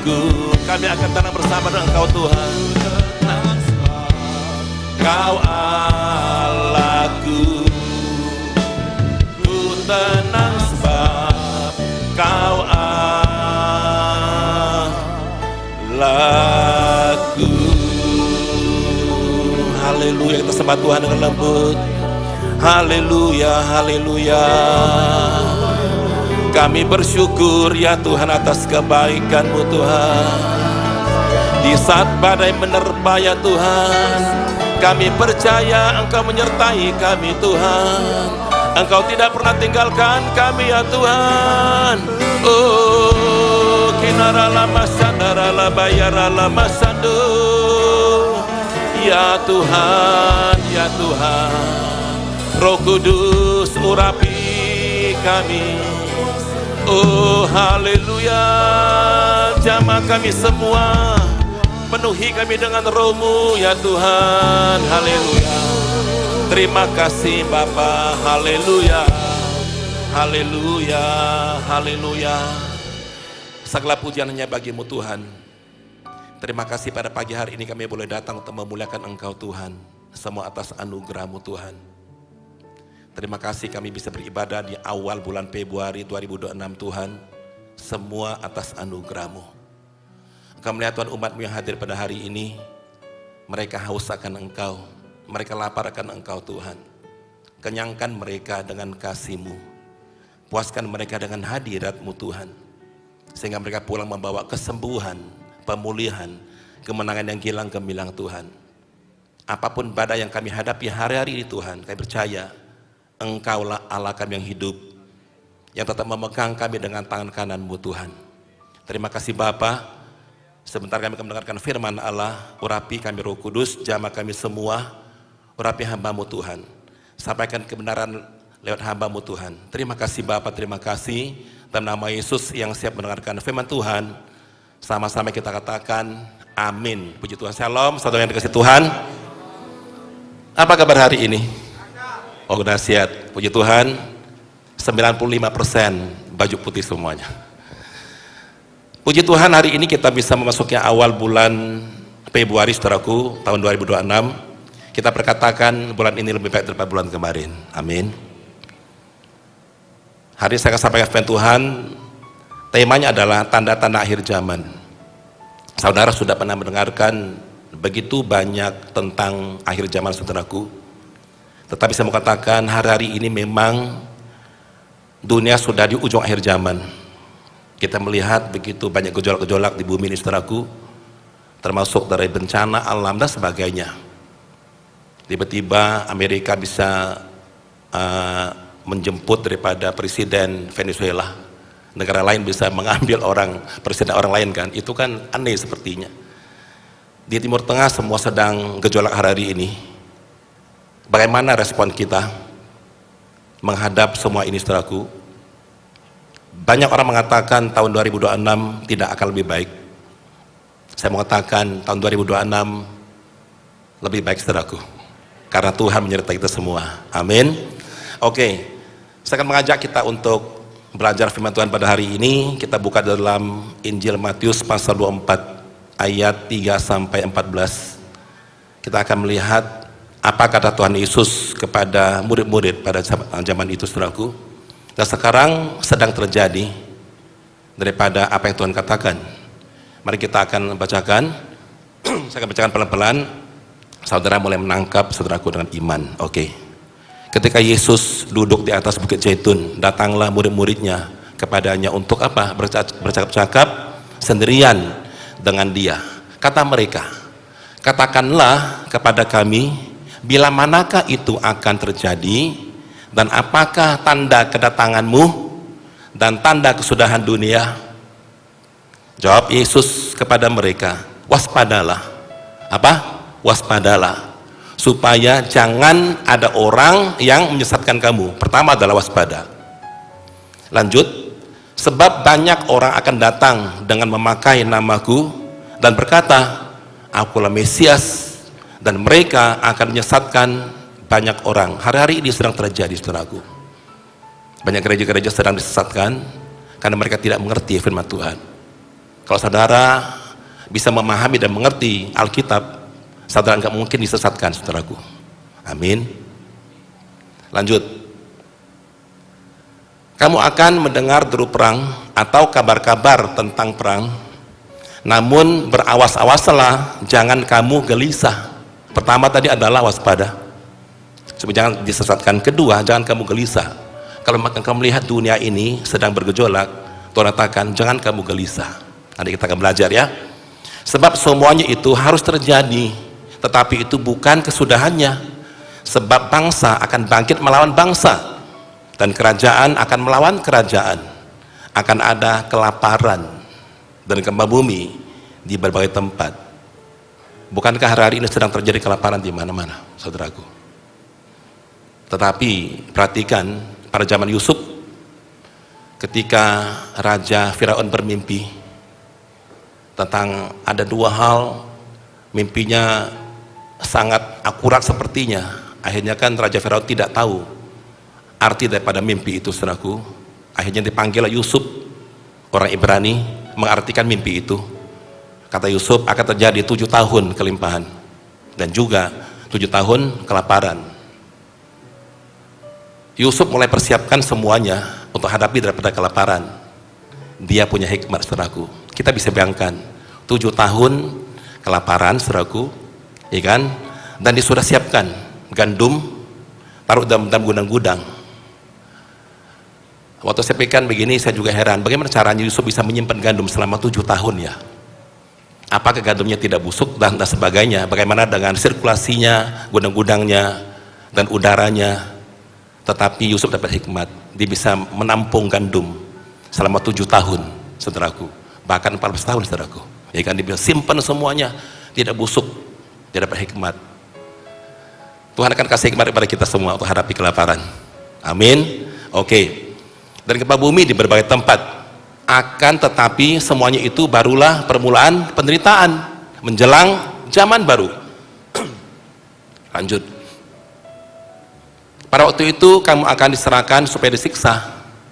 Kami akan tenang bersama dengan Engkau Tuhan. Kau Allahku, ku tenang sebab Kau Allahku. Haleluya, kita sembah Tuhan dengan lembut. Haleluya, haleluya. Kami bersyukur ya Tuhan atas kebaikan-Mu Tuhan. Di saat badai menerpa ya Tuhan, kami percaya Engkau menyertai kami Tuhan. Engkau tidak pernah tinggalkan kami ya Tuhan. Oh, kinara lama sandara la bayara lama sandu. Ya Tuhan, ya Tuhan. Roh Kudus urapi kami. Oh haleluya. Jamah kami semua, penuhi kami dengan Roh-Mu ya Tuhan. Haleluya. Terima kasih Bapa. Haleluya. Haleluya. Haleluya. Segala pujian hanya bagi-Mu Tuhan. Terima kasih pada pagi hari ini kami boleh datang untuk memuliakan Engkau Tuhan. Semua atas anugerah-Mu Tuhan. Terima kasih kami bisa beribadah di awal bulan Februari 2026 Tuhan. Semua atas anugerah-Mu. Engkau melihat Tuhan umat-Mu yang hadir pada hari ini. Mereka haus akan Engkau. Mereka lapar akan Engkau Tuhan. Kenyangkan mereka dengan kasih-Mu. Puaskan mereka dengan hadirat-Mu Tuhan. Sehingga mereka pulang membawa kesembuhan, pemulihan, kemenangan yang hilang gemilang Tuhan. Apapun badai yang kami hadapi hari-hari ini Tuhan, kami percaya Engkaulah Allah kami yang hidup, yang tetap memegang kami dengan tangan kanan-Mu Tuhan. Terima kasih Bapa. Sebentar kami akan mendengarkan firman Allah. Urapi kami Roh Kudus, jamah kami semua. Urapi hamba-Mu Tuhan. Sampaikan kebenaran lewat hamba-Mu Tuhan. Terima kasih Bapa, terima kasih. Dalam nama Yesus yang siap mendengarkan firman Tuhan, sama-sama kita katakan amin. Puji Tuhan. Shalom, saudara yang dikasihi Tuhan. Apa kabar hari ini? Oh dahsyat, puji Tuhan, 95% baju putih semuanya. Puji Tuhan, hari ini kita bisa memasuki awal bulan Februari saudaraku, tahun 2026. Kita berkatakan bulan ini lebih baik daripada bulan kemarin, amin. Hari ini saya akan sampaikan firman Tuhan, temanya adalah tanda-tanda akhir zaman. Saudara sudah pernah mendengarkan begitu banyak tentang akhir zaman saudaraku. Tetapi saya mau katakan hari-hari ini memang dunia sudah di ujung akhir zaman. Kita melihat begitu banyak gejolak-gejolak di bumi ini saudaraku, termasuk dari bencana alam dan sebagainya. Tiba-tiba Amerika bisa menjemput daripada presiden Venezuela. Negara lain bisa mengambil presiden orang lain kan. Itu kan aneh sepertinya. Di Timur Tengah semua sedang gejolak hari ini. Bagaimana respon kita menghadap semua ini saudaraku? Banyak orang mengatakan tahun 2026 tidak akan lebih baik. Saya mengatakan tahun 2026 lebih baik saudaraku. Karena Tuhan menyertai kita semua. Amin. Oke, saya akan mengajak kita untuk belajar firman Tuhan pada hari ini. Kita buka dalam Injil Matius pasal 24 ayat 3 sampai 14. Kita akan melihat apa kata Tuhan Yesus kepada murid-murid pada zaman itu saudaraku. Dan sekarang sedang terjadi daripada apa yang Tuhan katakan. Mari kita akan bacakan. Saya akan bacakan pelan-pelan. Saudara mulai menangkap saudaraku dengan iman. Oke. Ketika Yesus duduk di atas Bukit Zaitun, datanglah murid-muridnya kepadanya untuk apa? Bercakap-cakap sendirian dengan dia. Kata mereka, katakanlah kepada kami, bila manakah itu akan terjadi dan apakah tanda kedatanganmu dan tanda kesudahan dunia? Jawab Yesus kepada mereka, waspadalah. Apa? Waspadalah. Supaya jangan ada orang yang menyesatkan kamu. Pertama adalah waspada. Lanjut, sebab banyak orang akan datang dengan memakai namaku dan berkata, akulah Mesias, dan mereka akan menyesatkan banyak orang. Hari-hari ini sedang terjadi saudaraku. Banyak gereja-gereja sedang disesatkan karena mereka tidak mengerti firman Tuhan. Kalau saudara bisa memahami dan mengerti Alkitab, saudara nggak mungkin disesatkan, saudaraku. Amin. Lanjut. Kamu akan mendengar deru perang atau kabar-kabar tentang perang, namun berawas-awaslah, jangan kamu gelisah. Pertama tadi adalah waspada, jangan disesatkan. Kedua, jangan kamu gelisah. Kalau kamu melihat dunia ini sedang bergejolak, Tuhan katakan jangan kamu gelisah. Nanti kita akan belajar ya. Sebab semuanya itu harus terjadi, tetapi itu bukan kesudahannya. Sebab bangsa akan bangkit melawan bangsa, dan kerajaan akan melawan kerajaan. Akan ada kelaparan dan gempa bumi di berbagai tempat. Bukankah hari ini sedang terjadi kelaparan di mana-mana, saudaraku? Tetapi perhatikan pada zaman Yusuf, ketika Raja Firaun bermimpi tentang ada dua hal, mimpinya sangat akurat sepertinya. Akhirnya kan Raja Firaun tidak tahu arti daripada mimpi itu, saudaraku. Akhirnya dipanggil Yusuf, orang Ibrani, mengartikan mimpi itu. Kata Yusuf, akan terjadi 7 tahun kelimpahan dan juga 7 tahun kelaparan. Yusuf mulai persiapkan semuanya untuk hadapi daripada kelaparan. Dia punya hikmat, saudaraku. Kita bisa bayangkan 7 tahun kelaparan, saudaraku, ya kan? Dan dia sudah siapkan gandum, taruh dalam gudang-gudang. Waktu saya pikirkan begini, saya juga heran, bagaimana caranya Yusuf bisa menyimpan gandum selama 7 tahun ya? Apakah gandumnya tidak busuk dan sebagainya? Bagaimana dengan sirkulasinya, gudang-gudangnya, dan udaranya? Tetapi Yusuf dapat hikmat, dia bisa menampung gandum selama 7 tahun, saudaraku. Bahkan 14 tahun, saudaraku. Ya kan, dia bisa simpan semuanya, tidak busuk, dia dapat hikmat. Tuhan akan kasih hikmat kepada kita semua untuk hadapi kelaparan. Amin. Oke. Dan gempa bumi di berbagai tempat. Akan tetapi semuanya itu barulah permulaan penderitaan menjelang zaman baru. Lanjut. Pada waktu itu kamu akan diserahkan supaya disiksa,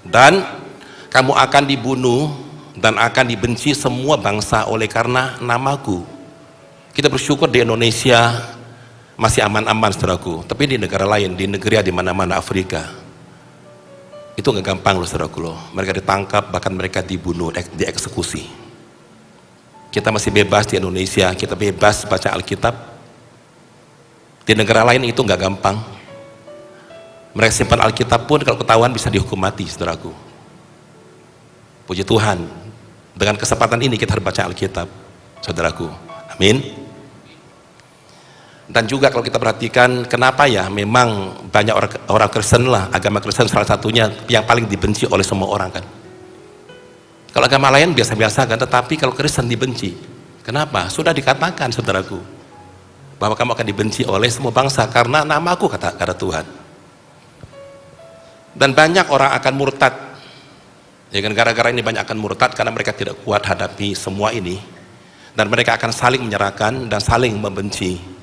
dan kamu akan dibunuh dan akan dibenci semua bangsa oleh karena namaku. Kita bersyukur di Indonesia masih aman-aman, saudaraku. Tapi di negara lain, di negeri di mana-mana Afrika, itu nggak gampang loh, saudaraku loh. Mereka ditangkap, bahkan mereka dibunuh, dieksekusi. Kita masih bebas di Indonesia, kita bebas baca Alkitab. Di negara lain itu nggak gampang. Mereka simpan Alkitab pun kalau ketahuan bisa dihukum mati, saudaraku. Puji Tuhan, dengan kesempatan ini kita harus baca Alkitab, saudaraku. Amin. Dan juga kalau kita perhatikan, kenapa ya memang banyak orang Kristen lah, agama Kristen salah satunya yang paling dibenci oleh semua orang kan. Kalau agama lain biasa-biasa kan, tetapi kalau Kristen dibenci. Kenapa? Sudah dikatakan, saudaraku, bahwa kamu akan dibenci oleh semua bangsa karena namaku, kata Tuhan. Dan banyak orang akan murtad. Ya kan, gara-gara ini banyak akan murtad karena mereka tidak kuat hadapi semua ini. Dan mereka akan saling menyerahkan dan saling membenci.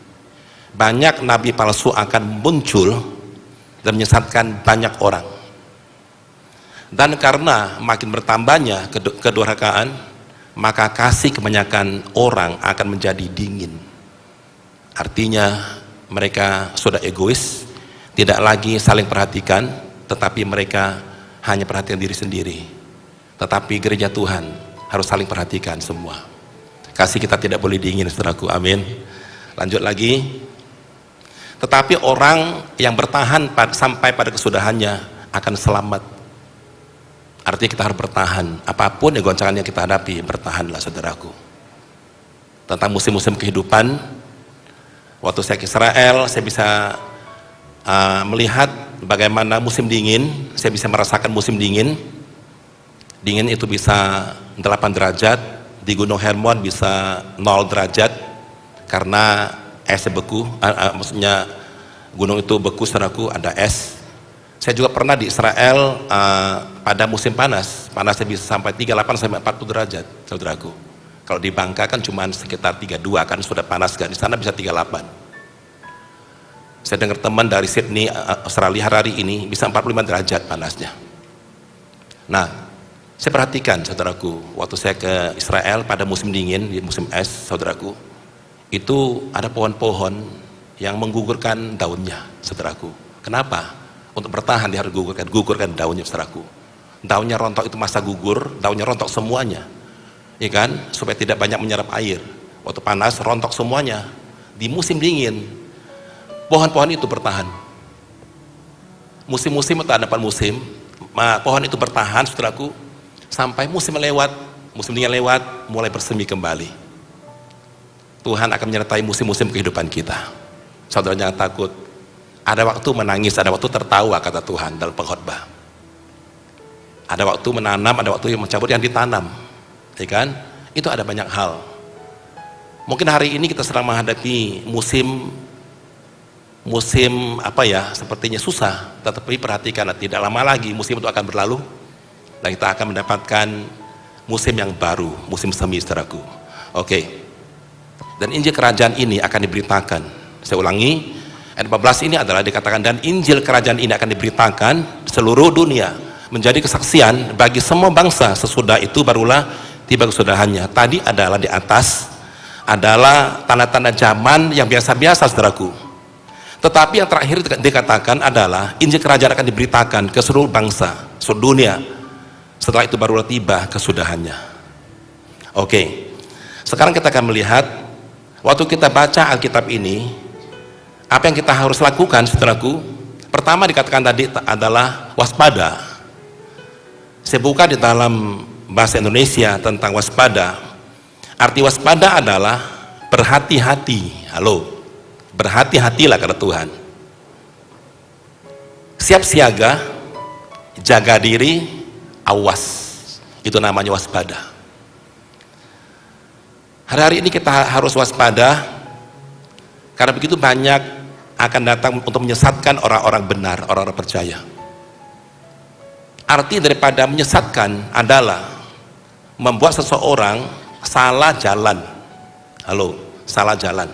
Banyak nabi palsu akan muncul dan menyesatkan banyak orang. Dan karena makin bertambahnya kedurhakaan, maka kasih kebanyakan orang akan menjadi dingin. Artinya mereka sudah egois, tidak lagi saling perhatikan, tetapi mereka hanya perhatian diri sendiri. Tetapi gereja Tuhan harus saling perhatikan semua. Kasih kita tidak boleh dingin, saudaraku. Amin. Lanjut lagi. Tetapi orang yang bertahan sampai pada kesudahannya akan selamat. Artinya kita harus bertahan. Apapun yang goncangan yang kita hadapi, bertahanlah, saudaraku. Tentang musim-musim kehidupan, waktu saya ke Israel, saya bisa melihat bagaimana musim dingin. Saya bisa merasakan musim dingin. Dingin itu bisa 8 derajat, di Gunung Hermon bisa 0 derajat, karena esnya beku, maksudnya gunung itu beku, saudaraku, ada es. Saya juga pernah di Israel pada musim panas, panasnya bisa sampai 38 sampai 40 derajat, saudaraku. Kalau di Bangka kan cuma sekitar 32, kan sudah panas kan, di sana bisa 38. Saya dengar teman dari Sydney, Australia, hari ini bisa 45 derajat panasnya. Nah, Saya perhatikan saudaraku, waktu saya ke Israel pada musim dingin, di musim es saudaraku, itu ada pohon-pohon yang menggugurkan daunnya saudaraku. Kenapa? Untuk bertahan dia harus gugurkan daunnya saudaraku. Daunnya rontok itu masa gugur, daunnya rontok semuanya, ya kan? Supaya tidak banyak menyerap air. Waktu panas rontok semuanya. Di musim dingin, pohon-pohon itu bertahan. Musim-musim atau ada musim, pohon itu bertahan saudaraku, sampai musim lewat, musim dingin lewat, mulai bersemi kembali. Tuhan akan menyertai musim-musim kehidupan kita. Saudara jangan takut. Ada waktu menangis, ada waktu tertawa, kata Tuhan dalam pengkhotbah. Ada waktu menanam, ada waktu yang mencabut yang ditanam, ya kan? Itu ada banyak hal. Mungkin hari ini kita sedang menghadapi musim apa ya, sepertinya susah, tetapi perhatikan, tidak lama lagi musim itu akan berlalu dan kita akan mendapatkan musim yang baru, musim semi saudaraku. Oke. Dan Injil kerajaan ini akan diberitakan. Saya ulangi, ayat 14 ini adalah dikatakan, dan Injil kerajaan ini akan diberitakan seluruh dunia, menjadi kesaksian bagi semua bangsa, sesudah itu barulah tiba kesudahannya. Tadi adalah di atas adalah tanda-tanda zaman yang biasa-biasa saudaraku. Tetapi yang terakhir dikatakan adalah Injil kerajaan akan diberitakan ke seluruh bangsa, seluruh dunia. Setelah itu barulah tiba kesudahannya. Oke. Sekarang kita akan melihat, waktu kita baca Alkitab ini, apa yang kita harus lakukan saudaraku? Pertama dikatakan tadi adalah waspada. Saya buka di dalam bahasa Indonesia tentang waspada. Arti waspada adalah berhati-hati. Halo, berhati-hatilah kata Tuhan. Siap siaga, jaga diri, awas. Itu namanya waspada. Hari-hari ini kita harus waspada, karena begitu banyak akan datang untuk menyesatkan orang-orang benar, orang-orang percaya. Arti daripada menyesatkan adalah membuat seseorang salah jalan. Halo, salah jalan.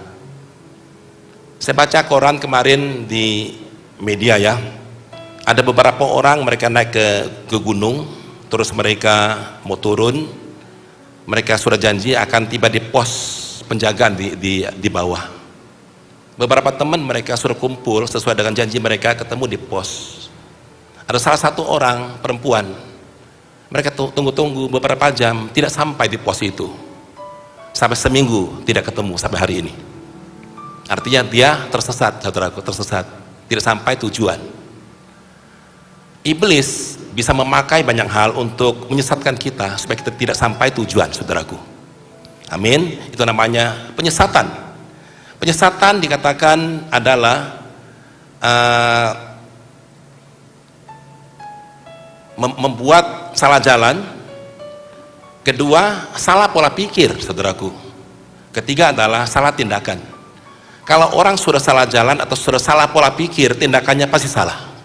Saya baca koran kemarin di media ya, ada beberapa orang mereka naik ke gunung, terus mereka mau turun, mereka sudah janji akan tiba di pos penjagaan di bawah. Beberapa teman mereka sudah kumpul sesuai dengan janji mereka, ketemu di pos. Ada salah satu orang perempuan, mereka tunggu-tunggu beberapa jam tidak sampai di pos itu, sampai seminggu tidak ketemu sampai hari ini. Artinya dia tersesat, saudaraku, tersesat, tidak sampai tujuan. Iblis bisa memakai banyak hal untuk menyesatkan kita supaya kita tidak sampai tujuan, saudaraku. Amin. Itu namanya penyesatan. Penyesatan dikatakan adalah membuat salah jalan. Kedua, salah pola pikir, saudaraku. Ketiga adalah salah tindakan. Kalau orang sudah salah jalan atau sudah salah pola pikir, tindakannya pasti salah.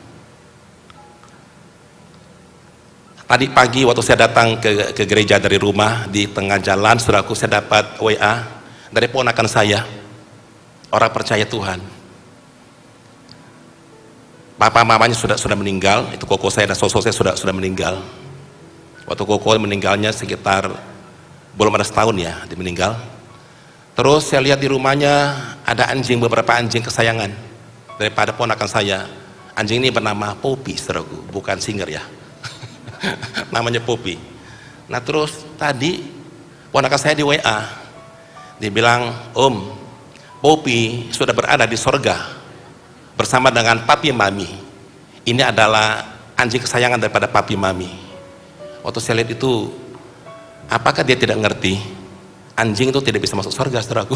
Tadi pagi waktu saya datang ke gereja dari rumah, di tengah jalan saudaraku, saya dapat WA dari ponakan saya, orang percaya Tuhan. Papa mamanya sudah meninggal, itu koko saya dan sosok saya sudah meninggal. Waktu koko meninggalnya sekitar belum ada setahun ya, dia meninggal. Terus saya lihat di rumahnya ada anjing, beberapa anjing kesayangan daripada ponakan saya. Anjing ini bernama Poppy, saudaraku, bukan Singer ya. Namanya Poppy. Nah terus tadi ponakan saya di WA, dia bilang, Om, Poppy sudah berada di sorga bersama dengan papi mami. Ini adalah anjing kesayangan daripada papi mami. Waktu saya lihat itu, apakah dia tidak ngerti? Anjing itu tidak bisa masuk surga, saudaraku.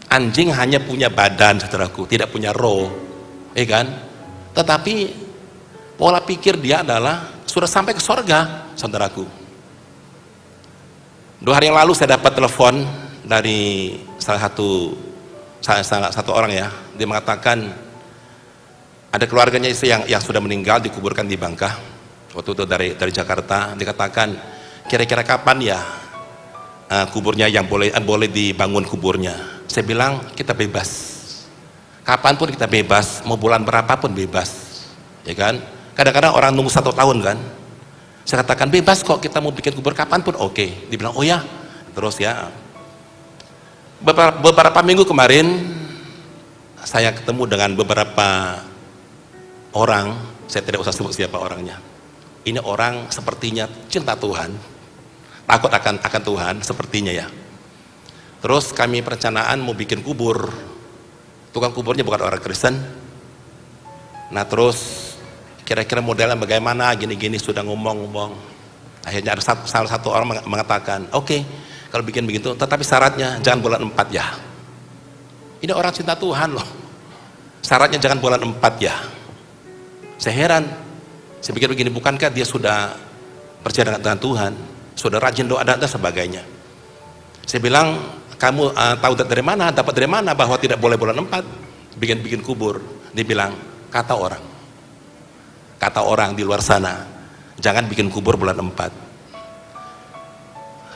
Anjing hanya punya badan, saudaraku, tidak punya roh, ya kan? Tetapi pola pikir dia adalah sudah sampai ke surga, saudaraku. 2 hari yang lalu saya dapat telepon dari salah satu orang ya. Dia mengatakan ada keluarganya yang sudah meninggal, dikuburkan di Bangka. Waktu itu dari Jakarta. Dikatakan kira-kira kapan ya kuburnya yang boleh dibangun kuburnya. Saya bilang kita bebas, kapanpun kita bebas, mau bulan berapapun bebas, ya kan? Kadang-kadang orang nunggu 1 tahun kan, Saya katakan bebas kok, kita mau bikin kubur kapanpun oke. Dia bilang oh ya. Terus ya, beberapa minggu kemarin saya ketemu dengan beberapa orang, saya tidak usah sebut siapa orangnya. Ini orang sepertinya cinta Tuhan, takut akan Tuhan sepertinya ya. Terus kami perencanaan mau bikin kubur, tukang kuburnya bukan orang Kristen. Nah terus kira-kira modelnya bagaimana, gini-gini sudah ngomong-ngomong. Akhirnya ada salah satu orang mengatakan, oke, kalau bikin begitu, tetapi syaratnya jangan bulan 4 ya. Ini orang cinta Tuhan loh. Syaratnya jangan bulan 4 ya. Saya heran. Saya pikir begini, bukankah dia sudah percaya dengan Tuhan, sudah rajin doa dan sebagainya. Saya bilang, kamu tahu dari mana, dapat dari mana bahwa tidak boleh bulan 4 bikin kubur? Dia bilang, kata orang di luar sana, jangan bikin kubur bulan 4.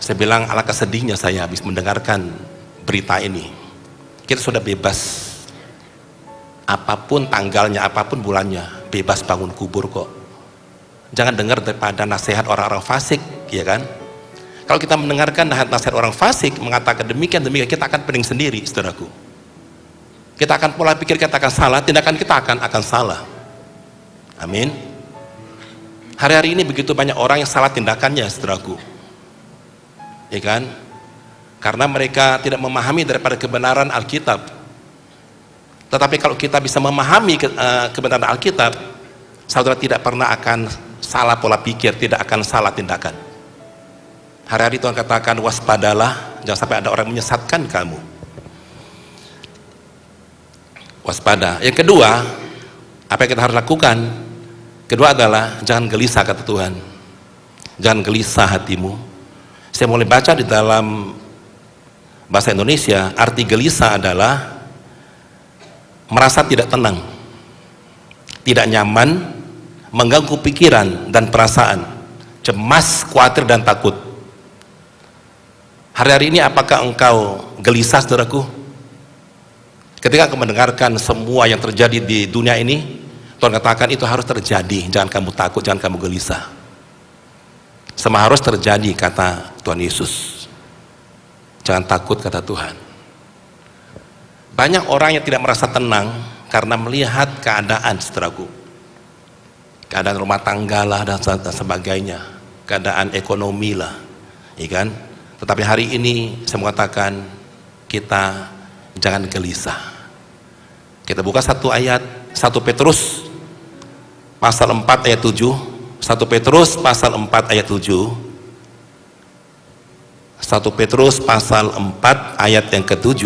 Saya bilang, alangkah sedihnya saya habis mendengarkan berita ini. Kita sudah bebas, apapun tanggalnya, apapun bulannya, bebas bangun kubur kok. Jangan dengar daripada nasihat orang-orang fasik, ya kan? Kalau kita mendengarkan nasihat orang fasik mengatakan demikian, kita akan pening sendiri, saudaraku. Kita akan pola pikir kita akan salah, tindakan kita akan salah. Amin. Hari-hari ini begitu banyak orang yang salah tindakannya, saudaraku, ya kan? Karena mereka tidak memahami daripada kebenaran Alkitab. Tetapi kalau kita bisa memahami kebenaran Alkitab, saudara tidak pernah akan salah pola pikir, tidak akan salah tindakan. Hari-hari Tuhan katakan waspadalah, jangan sampai ada orang menyesatkan kamu. Waspada. Yang kedua, apa yang kita harus lakukan? Kedua adalah jangan gelisah, kata Tuhan. Jangan gelisah hatimu. Saya mulai baca di dalam bahasa Indonesia, arti gelisah adalah merasa tidak tenang, tidak nyaman, mengganggu pikiran dan perasaan, cemas, khawatir dan takut. Hari-hari ini apakah engkau gelisah, saudaraku? Ketika engkau mendengarkan semua yang terjadi di dunia ini, Tuhan katakan itu harus terjadi, jangan kamu takut, jangan kamu gelisah. Semua harus terjadi, kata Tuhan Yesus. Jangan takut, kata Tuhan. Banyak orang yang tidak merasa tenang karena melihat keadaan, saudaraku. Keadaan rumah tangga lah dan sebagainya, keadaan ekonomi lah, ya kan? Tetapi hari ini saya mengatakan kita jangan gelisah. Kita buka satu ayat, 1 Petrus pasal 4 ayat 7. 1 Petrus pasal 4 ayat 7. 1 Petrus pasal 4 ayat yang ke-7.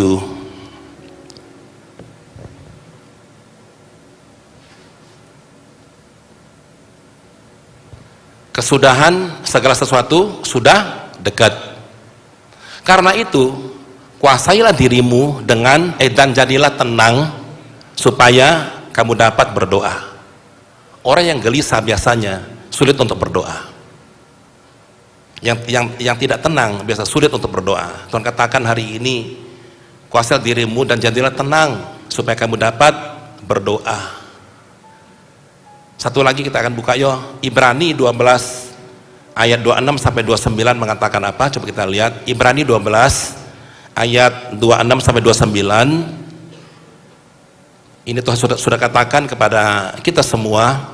Kesudahan segala sesuatu sudah dekat. Karena itu, kuasailah dirimu dengan dan jadilah tenang supaya kamu dapat berdoa. Orang yang gelisah biasanya sulit untuk berdoa. Yang tidak tenang biasa sulit untuk berdoa. Tuhan katakan hari ini, kuasailah dirimu dan jadilah tenang supaya kamu dapat berdoa. Satu lagi kita akan buka Ibrani 12 ayat 26 sampai 29 mengatakan apa? Coba kita lihat Ibrani 12 ayat 26 sampai 29. Ini Tuhan sudah katakan kepada kita semua.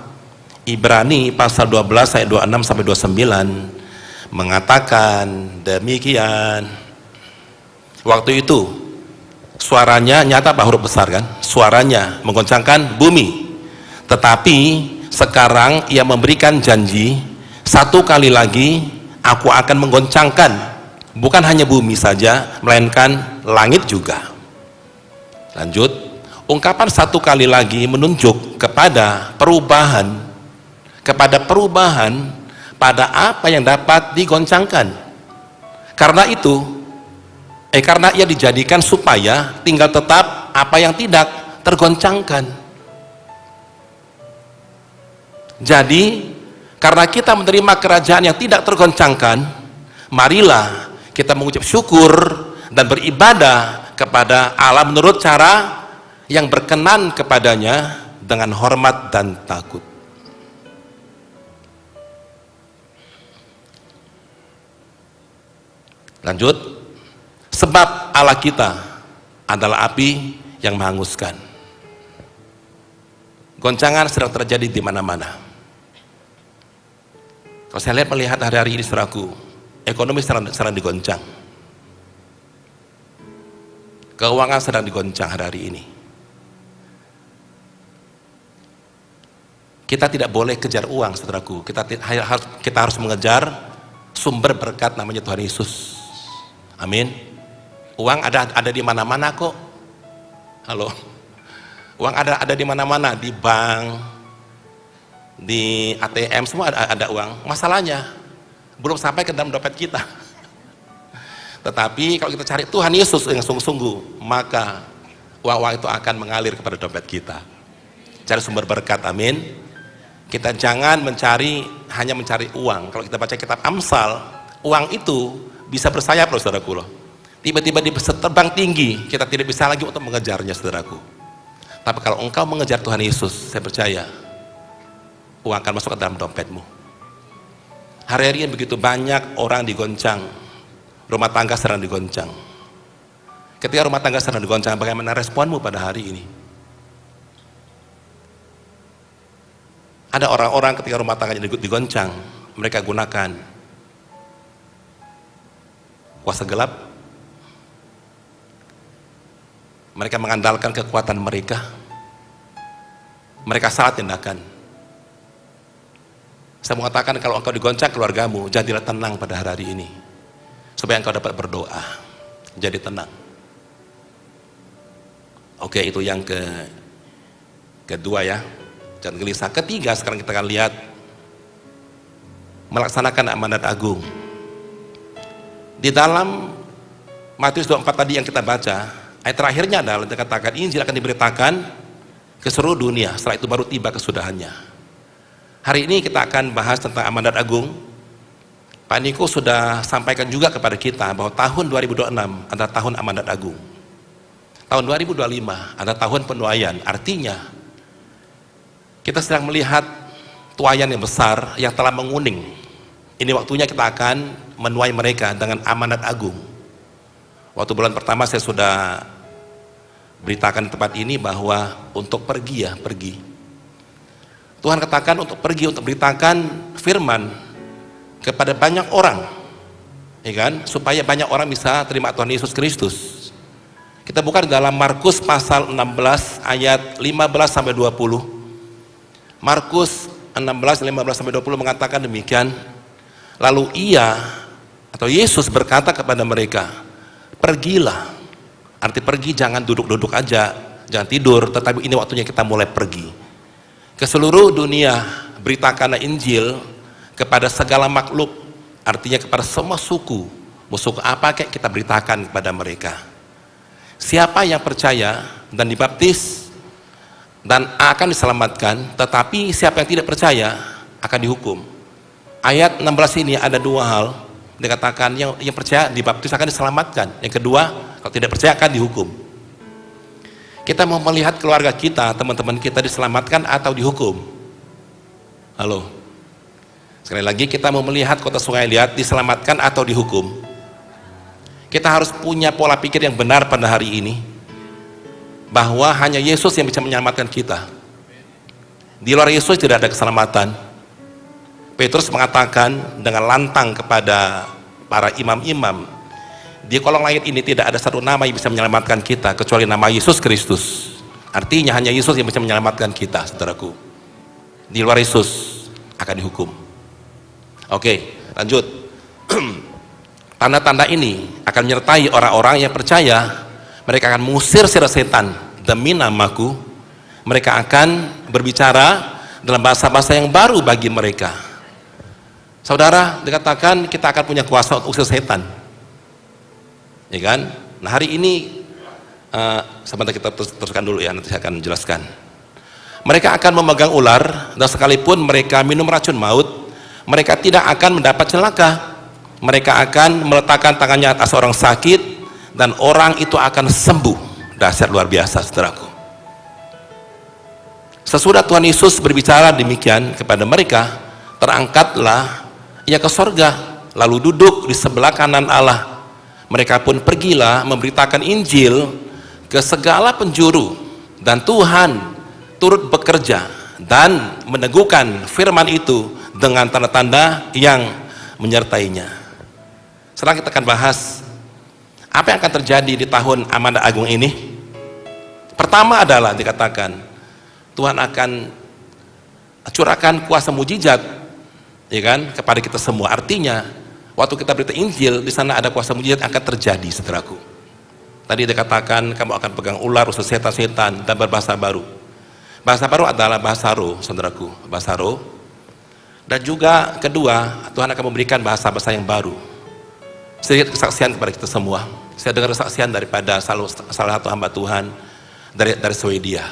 Ibrani pasal 12 ayat 26 sampai 29 mengatakan demikian. Waktu itu suaranya nyata, apa huruf besar kan? Suaranya menggoncangkan bumi. Tetapi sekarang ia memberikan janji, satu kali lagi aku akan menggoncangkan bukan hanya bumi saja, melainkan langit juga. Lanjut, ungkapan satu kali lagi menunjuk kepada perubahan pada apa yang dapat digoncangkan. Karena itu, karena ia dijadikan supaya tinggal tetap apa yang tidak tergoncangkan. Jadi, karena kita menerima kerajaan yang tidak tergoncangkan, marilah kita mengucap syukur dan beribadah kepada Allah menurut cara yang berkenan kepadanya dengan hormat dan takut. Lanjut, sebab Allah kita adalah api yang menghanguskan. Goncangan sedang terjadi di mana-mana. Kalau saya melihat hari-hari ini, saudaraku, ekonomi sedang digoncang, keuangan sedang digoncang hari-hari ini. Kita tidak boleh kejar uang, saudaraku. Kita harus mengejar sumber berkat, namanya Tuhan Yesus. Amin. Uang ada di mana-mana kok. Halo. Uang ada di mana-mana, di bank, di ATM, semua ada uang. Masalahnya belum sampai ke dalam dompet kita. Tetapi kalau kita cari Tuhan Yesus yang sungguh-sungguh, maka uang-uang itu akan mengalir kepada dompet kita. Cari sumber berkat, amin. Kita jangan hanya mencari uang. Kalau kita baca kitab Amsal, uang itu bisa bersayap loh, saudaraku loh. Tiba-tiba bisa terbang tinggi, kita tidak bisa lagi untuk mengejarnya, saudaraku. Tapi kalau engkau mengejar Tuhan Yesus, saya percaya uang akan masuk ke dalam dompetmu. Hari-hari ini begitu banyak orang digoncang, rumah tangga sedang digoncang. Ketika rumah tangga sedang digoncang, bagaimana responmu pada hari ini? Ada orang-orang ketika rumah tangganya digoncang, mereka gunakan kuasa gelap. Mereka mengandalkan kekuatan mereka. Mereka salah tindakan. Saya mengatakan, kalau engkau digoncang keluargamu, jadilah tenang pada hari ini, supaya engkau dapat berdoa. Jadi tenang. Oke, itu yang kedua ya. Jangan gelisah. Ketiga, sekarang kita akan lihat melaksanakan amanat agung. Di dalam Matius 24 tadi yang kita baca, ayat terakhirnya adalah dikatakan Injil akan diberitakan ke seluruh dunia, setelah itu baru tiba kesudahannya. Hari ini kita akan bahas tentang amanat agung. Pak Niko sudah sampaikan juga kepada kita bahwa tahun 2026 adalah tahun amanat agung. Tahun 2025 adalah tahun penuaian. Artinya kita sedang melihat tuaian yang besar yang telah menguning. Ini waktunya kita akan menuai mereka dengan amanat agung. Waktu bulan pertama saya sudah beritakan di tempat ini bahwa untuk pergi. Tuhan katakan untuk pergi, untuk beritakan firman kepada banyak orang, ya kan? Supaya banyak orang bisa terima Tuhan Yesus Kristus. Kita buka di dalam Markus pasal 16 ayat 15 sampai 20. Markus 16 15 sampai 20 mengatakan demikian. Lalu Yesus berkata kepada mereka, pergilah. Arti pergi jangan duduk-duduk aja, jangan tidur, tetapi ini waktunya kita mulai pergi ke seluruh dunia, beritakanlah Injil kepada segala makhluk. Artinya kepada semua suku. Suku apa kayak kita beritakan kepada mereka. Siapa yang percaya dan dibaptis dan akan diselamatkan, tetapi siapa yang tidak percaya akan dihukum. Ayat 16 ini ada dua hal. Dikatakan yang percaya dibaptis akan diselamatkan. Yang kedua, kalau tidak percaya akan dihukum. Kita mau melihat keluarga kita, teman-teman kita diselamatkan atau dihukum. Halo. Sekali lagi, kita mau melihat Kota Sungai Liat diselamatkan atau dihukum. Kita harus punya pola pikir yang benar pada hari ini, bahwa hanya Yesus yang bisa menyelamatkan kita. Di luar Yesus tidak ada keselamatan. Petrus mengatakan dengan lantang kepada para imam-imam, di kolong langit ini tidak ada satu nama yang bisa menyelamatkan kita kecuali nama Yesus Kristus. Artinya hanya Yesus yang bisa menyelamatkan kita, saudaraku. Di luar Yesus akan dihukum. Oke, lanjut. Tanda-tanda ini akan menyertai orang-orang yang percaya. Mereka akan mengusir setan demi namaku. Mereka akan berbicara dalam bahasa-bahasa yang baru bagi mereka. Saudara, dikatakan kita akan punya kuasa untuk usir setan, ya kan? Nah, hari ini sebentar kita teruskan dulu ya, nanti saya akan menjelaskan. Mereka akan memegang ular, dan sekalipun mereka minum racun maut, mereka tidak akan mendapat celaka. Mereka akan meletakkan tangannya atas orang sakit, dan orang itu akan sembuh. Dahsyat luar biasa, saudaraku. Sesudah Tuhan Yesus berbicara demikian kepada mereka, terangkatlah ia ke sorga, lalu duduk di sebelah kanan Allah. Mereka pun pergilah memberitakan Injil ke segala penjuru, dan Tuhan turut bekerja dan meneguhkan firman itu dengan tanda-tanda yang menyertainya. Sekarang kita akan bahas apa yang akan terjadi di tahun Amanat Agung ini. Pertama adalah dikatakan Tuhan akan curahkan kuasa mujizat, ya kan, kepada kita semua. Artinya waktu kita berita Injil, di sana ada kuasa mujizat akan terjadi, saudaraku. Tadi dikatakan kamu akan pegang ular, usus setan-setan, dan berbahasa baru. Bahasa baru adalah bahasa roh, saudaraku, bahasa roh. Dan juga kedua, Tuhan akan memberikan bahasa-bahasa yang baru. Sedikit kesaksian kepada kita semua. Saya dengar kesaksian daripada salah satu hamba Tuhan dari Swedia,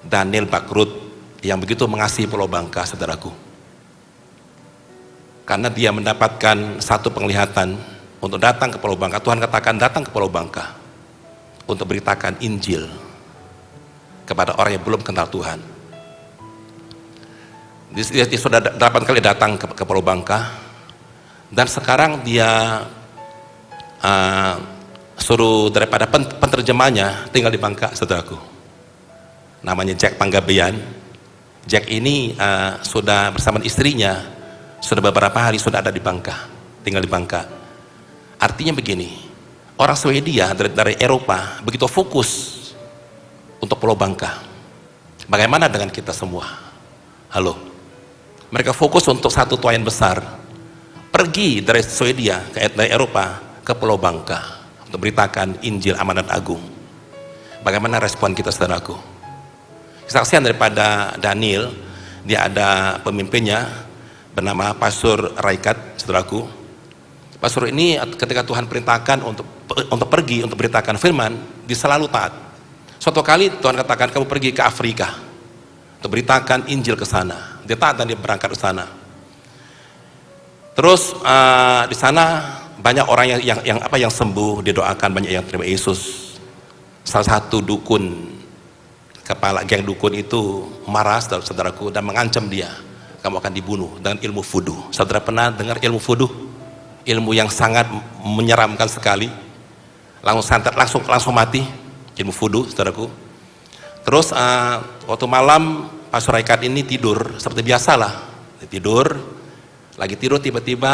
Daniel Bakrut, yang begitu mengasihi Pulau Bangka, saudaraku. Karena dia mendapatkan satu penglihatan untuk datang ke Pulau Bangka. Tuhan katakan datang ke Pulau Bangka untuk beritakan Injil kepada orang yang belum kenal Tuhan. Dia sudah 8 kali datang ke Pulau Bangka, dan sekarang dia suruh daripada penterjemahnya tinggal di Bangka, saudaraku. Namanya Jack Panggabean. Jack ini sudah bersama istrinya, sudah beberapa hari sudah ada di Bangka, tinggal di Bangka. Artinya begini, orang Swedia dari Eropa begitu fokus untuk Pulau Bangka. Bagaimana dengan kita semua? Halo, mereka fokus untuk satu tujuan besar, pergi dari Swedia dari Eropa ke Pulau Bangka untuk beritakan Injil Amanat Agung. Bagaimana respon kita, saudaraku? Kesaksian daripada Daniel, dia ada pemimpinnya bernama Pastor Raikat, saudaraku. Pastor ini ketika Tuhan perintahkan untuk pergi untuk beritakan firman, dia selalu taat. Suatu kali Tuhan katakan kamu pergi ke Afrika untuk beritakan Injil ke sana. Dia taat dan dia berangkat ke sana. Terus di sana banyak orang yang sembuh, didoakan, banyak yang terima Yesus. Salah satu dukun, kepala geng dukun itu marah, saudaraku, dan mengancam dia, kamu akan dibunuh dengan ilmu voodoo. Saudara pernah dengar ilmu voodoo? Ilmu yang sangat menyeramkan sekali, langsung santet, langsung mati, ilmu voodoo, saudaraku. Terus waktu malam Pastor Raikat ini tidur seperti biasalah, lagi tidur tiba-tiba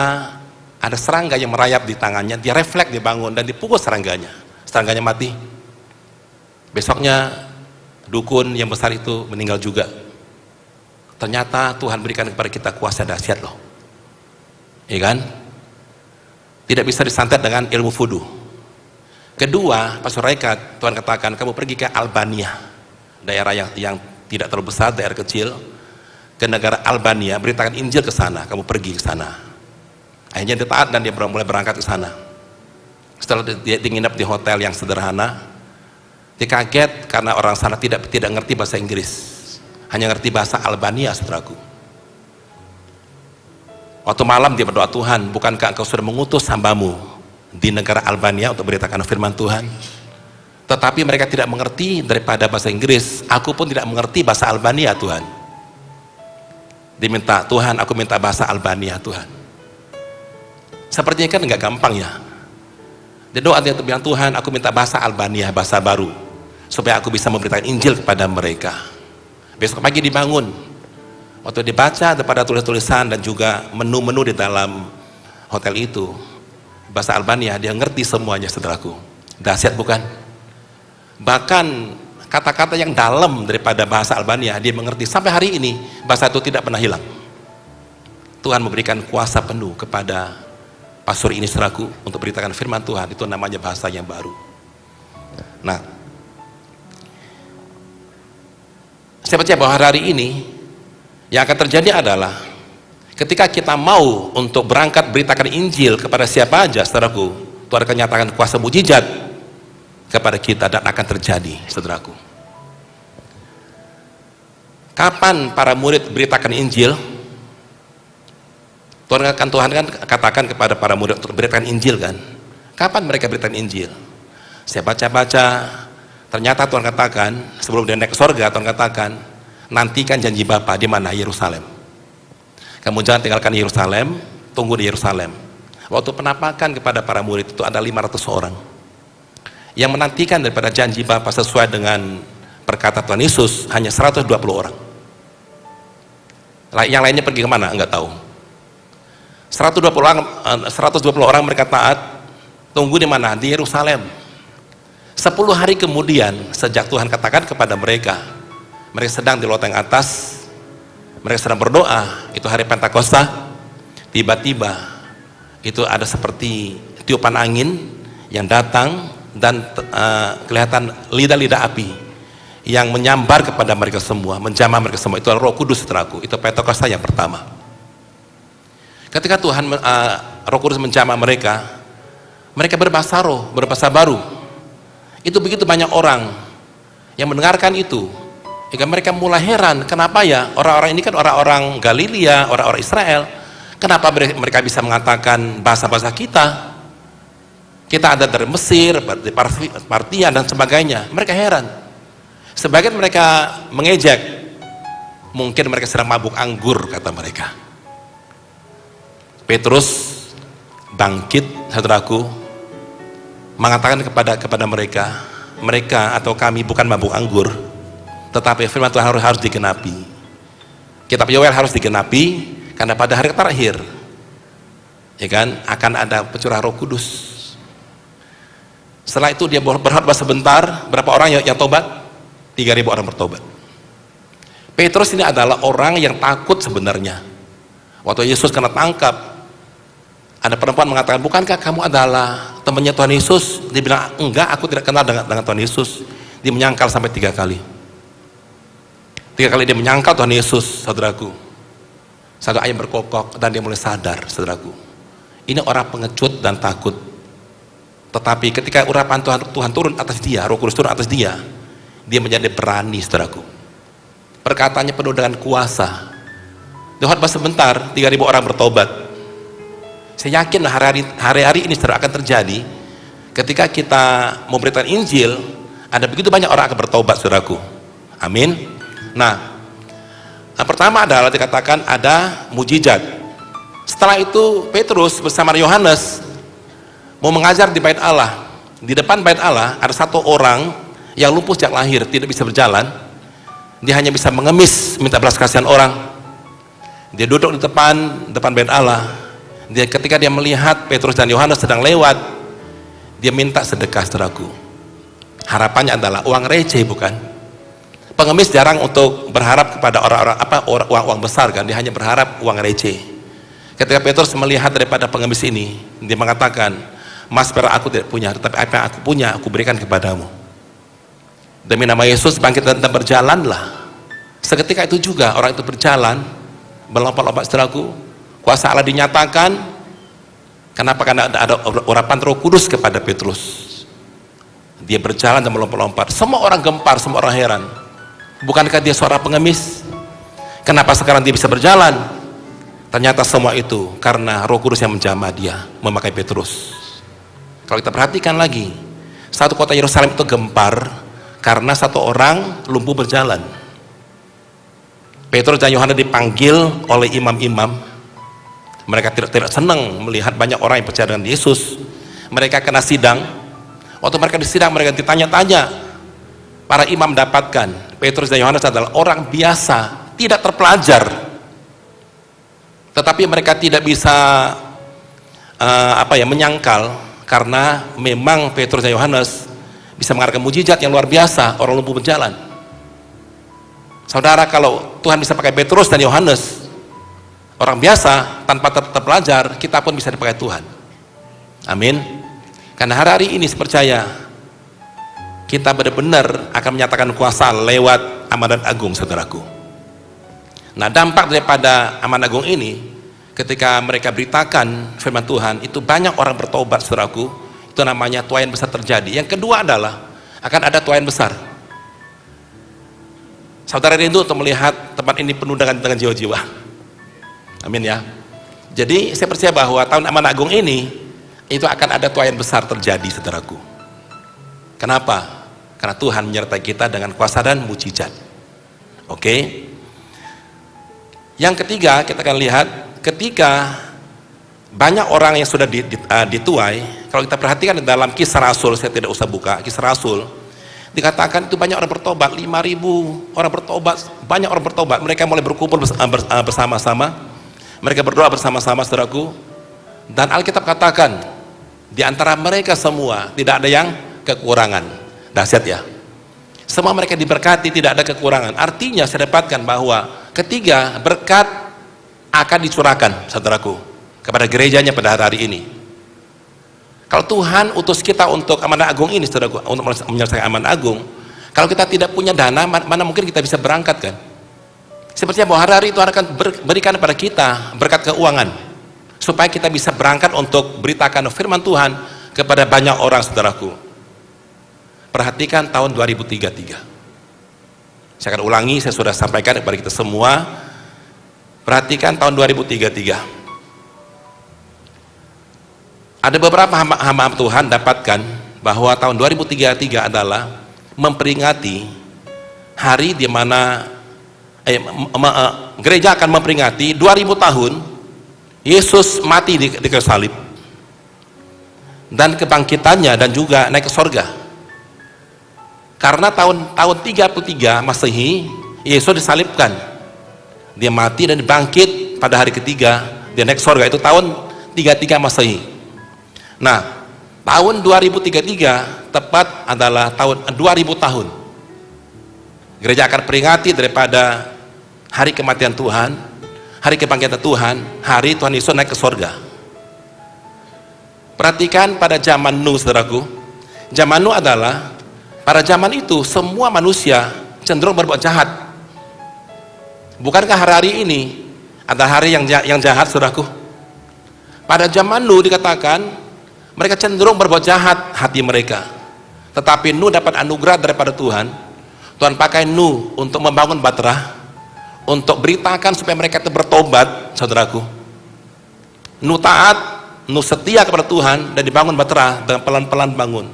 ada serangga yang merayap di tangannya. Dia refleks, dia bangun dan dipukul serangganya mati. Besoknya dukun yang besar itu meninggal juga. Ternyata Tuhan berikan kepada kita kuasa dahsyat loh, iya kan? Tidak bisa disantet dengan ilmu voodoo. Kedua, Pastor Raikat, Tuhan katakan kamu pergi ke Albania, daerah yang tidak terlalu besar, daerah kecil, ke negara Albania, beritakan Injil ke sana. Kamu pergi ke sana. Akhirnya dia taat dan dia mulai berangkat ke sana. Setelah dia nginep di hotel yang sederhana, dia kaget karena orang sana tidak ngerti bahasa Inggris, hanya ngerti bahasa Albania, saudaraku. Waktu malam dia berdoa, Tuhan, bukankah engkau sudah mengutus hambamu di negara Albania untuk beritakan firman Tuhan? Tetapi mereka tidak mengerti daripada bahasa Inggris. Aku pun tidak mengerti bahasa Albania, Tuhan. Diminta, Tuhan, aku minta bahasa Albania, Tuhan. Sepertinya kan nggak gampang ya. Dia doa, dia bilang, Tuhan, aku minta bahasa Albania, bahasa baru, supaya aku bisa memberitakan Injil kepada mereka. Besok pagi dibangun. Waktu dibaca daripada tulis-tulisan dan juga menu-menu di dalam hotel itu, bahasa Albania, dia ngerti semuanya, saudaraku. Dahsyat bukan? Bahkan kata-kata yang dalam daripada bahasa Albania dia mengerti. Sampai hari ini bahasa itu tidak pernah hilang. Tuhan memberikan kuasa penuh kepada pastor ini, saudaraku, untuk beritakan firman Tuhan. Itu namanya bahasa yang baru. Nah, saya percaya bahwa hari ini yang akan terjadi adalah ketika kita mau untuk berangkat beritakan Injil kepada siapa aja, saudaraku, Tuhan akan nyatakan kuasa mujizat kepada kita dan akan terjadi, saudaraku. Kapan para murid beritakan Injil? Tuhan kan katakan kepada para murid untuk beritakan Injil kan? Kapan mereka beritakan Injil? Saya baca-baca, ternyata Tuhan katakan sebelum dia naik ke sorga, Tuhan katakan nantikan janji Bapa di mana? Yerusalem. Kamu jangan tinggalkan Yerusalem, tunggu di Yerusalem. Waktu penampakan kepada para murid itu ada 500 orang yang menantikan daripada janji Bapa sesuai dengan perkataan Tuhan Yesus hanya 120 orang. Yang lainnya pergi kemana? Enggak tahu. 120 orang mereka taat. Tunggu di mana? Di Yerusalem. 10 hari kemudian sejak Tuhan katakan kepada mereka sedang di loteng atas, mereka sedang berdoa, itu hari Pentakosta, tiba-tiba itu ada seperti tiupan angin yang datang dan kelihatan lidah-lidah api yang menyambar kepada mereka semua, menjamah mereka semua. Itu Roh Kudus, saudaraku. Itu Pentakosta yang pertama. Ketika Tuhan Roh Kudus menjamah mereka berbahasa roh, berbahasa baru. Itu begitu banyak orang yang mendengarkan itu, hingga mereka mulai heran, kenapa ya orang-orang ini kan orang-orang Galilea, orang-orang Israel, kenapa mereka bisa mengatakan bahasa-bahasa kita? Kita ada dari Mesir, dari Partia dan sebagainya. Mereka heran. Sebagian mereka mengejek, mungkin mereka sedang mabuk anggur, kata mereka. Petrus bangkit, saudaraku, mengatakan kepada mereka atau kami bukan mabuk anggur, tetapi firman Tuhan harus digenapi. Kitab Yoel harus digenapi, karena pada hari terakhir, ya kan, akan ada pencurahan Roh Kudus. Setelah itu dia berkhotbah sebentar. Berapa orang yang tobat? 3.000 orang bertobat. Petrus ini adalah orang yang takut sebenarnya. Waktu Yesus kena tangkap, ada perempuan mengatakan, bukankah kamu adalah temannya Tuhan Yesus? Dia bilang, enggak, aku tidak kenal dengan Tuhan Yesus. Dia menyangkal sampai 3 kali. 3 kali dia menyangkal Tuhan Yesus, saudaraku. Satu ayam berkokok dan dia mulai sadar, saudaraku. Ini orang pengecut dan takut. Tetapi ketika urapan Tuhan turun atas dia, Roh Kudus turun atas dia menjadi berani, saudaraku. Perkataannya penuh dengan kuasa. Dia khotbah sebentar, 3.000 orang bertobat. Saya yakin hari-hari ini akan terjadi. Ketika kita memberitakan Injil, ada begitu banyak orang akan bertobat, saudaraku. Amin. Nah, yang pertama adalah dikatakan ada mujizat. Setelah itu Petrus bersama Yohanes mau mengajar di bait Allah. Di depan bait Allah ada satu orang yang lumpuh sejak lahir, tidak bisa berjalan. Dia hanya bisa mengemis, minta belas kasihan orang. Dia duduk di depan bait Allah. Ketika dia melihat Petrus dan Yohanes sedang lewat, dia minta sedekah, saudaraku. Harapannya adalah uang receh, bukan? Pengemis jarang untuk berharap kepada orang-orang uang besar, kan? Dia hanya berharap uang receh. Ketika Petrus melihat daripada pengemis ini, dia mengatakan, Mas, perak aku tidak punya, tetapi apa yang aku punya aku berikan kepadamu. Demi nama Yesus bangkit dan berjalanlah. Seketika itu juga orang itu berjalan, melompat-lompat, saudaraku. Kuasa Allah dinyatakan. Kenapa? Karena ada urapan Roh Kudus kepada Petrus. Dia berjalan dan melompat-lompat. Semua orang gempar, semua orang heran. Bukankah dia seorang pengemis? Kenapa sekarang dia bisa berjalan? Ternyata semua itu karena Roh Kudus yang menjamah dia, memakai Petrus. Kalau kita perhatikan lagi, satu kota Yerusalem itu gempar karena satu orang lumpuh berjalan. Petrus dan Yohanes dipanggil oleh imam-imam. Mereka tidak senang melihat banyak orang yang percaya dengan Yesus. Mereka kena sidang. Waktu mereka disidang, mereka ditanya-tanya. Para imam dapatkan Petrus dan Yohanes adalah orang biasa, tidak terpelajar. Tetapi mereka tidak bisa menyangkal, karena memang Petrus dan Yohanes bisa mengarahkan mujizat yang luar biasa, orang lumpuh berjalan. Saudara, kalau Tuhan bisa pakai Petrus dan Yohanes, orang biasa tanpa terpelajar, kita pun bisa dipakai Tuhan. Amin. Karena hari ini saya percaya kita benar-benar akan menyatakan kuasa lewat amanat agung, saudaraku. Nah, dampak daripada amanat agung ini, ketika mereka beritakan firman Tuhan, itu banyak orang bertobat, saudaraku. Itu namanya tuaian besar terjadi. Yang kedua adalah akan ada tuaian besar. Saudara rindu untuk melihat tempat ini penuh dengan jiwa-jiwa. Amin ya. Jadi saya percaya bahwa tahun amanat agung ini itu akan ada tuaian besar terjadi, saudaraku. Kenapa? Karena Tuhan menyertai kita dengan kuasa dan mujizat. Oke. Yang ketiga, kita akan lihat ketika banyak orang yang sudah dituai. Kalau kita perhatikan di dalam Kisah Rasul, saya tidak usah buka Kisah Rasul, dikatakan itu banyak orang bertobat, 5.000 orang bertobat, banyak orang bertobat. Mereka mulai berkumpul bersama-sama, mereka berdoa bersama-sama, saudaraku. Dan Alkitab katakan di antara mereka semua tidak ada yang kekurangan. Dahsyat ya, semua mereka diberkati, tidak ada kekurangan. Artinya saya dapatkan bahwa ketiga, berkat akan dicurahkan, saudaraku, kepada gerejanya pada hari ini. Kalau Tuhan utus kita untuk amanah agung ini, saudaraku, untuk menyelesaikan amanah agung, kalau kita tidak punya dana, mana mungkin kita bisa berangkat, kan? Sepertinya bahwa hari itu akan berikan kepada kita berkat keuangan, supaya kita bisa berangkat untuk beritakan firman Tuhan kepada banyak orang, saudaraku. Perhatikan tahun 2033. Saya akan ulangi, saya sudah sampaikan kepada kita semua. Perhatikan tahun 2033. Ada beberapa hamba Tuhan dapatkan bahwa tahun 2033 adalah memperingati hari di mana gereja akan memperingati 2000 tahun Yesus mati di kayu salib dan kebangkitannya, dan juga naik ke sorga. Karena tahun 33 Masehi Yesus disalibkan, dia mati dan bangkit pada hari ketiga, dia naik sorga. Itu tahun 33 Masehi. Nah, tahun 2033 tepat adalah tahun 2000 tahun. Gereja akan peringati daripada hari kematian Tuhan, hari kebangkitan Tuhan, hari Tuhan Yesus naik ke sorga. Perhatikan pada zaman Nuh, saudaraku. Zaman Nuh adalah, pada zaman itu semua manusia cenderung berbuat jahat. Bukankah hari ini ada hari yang jahat, saudaraku? Pada zaman Nuh dikatakan mereka cenderung berbuat jahat hati mereka, tetapi Nuh dapat anugerah daripada Tuhan. Tuhan pakai Nuh untuk membangun Baterah, untuk beritakan supaya mereka itu bertobat, saudaraku. Nuh taat, Nuh setia kepada Tuhan, dan dibangun Baterah dengan pelan-pelan bangun.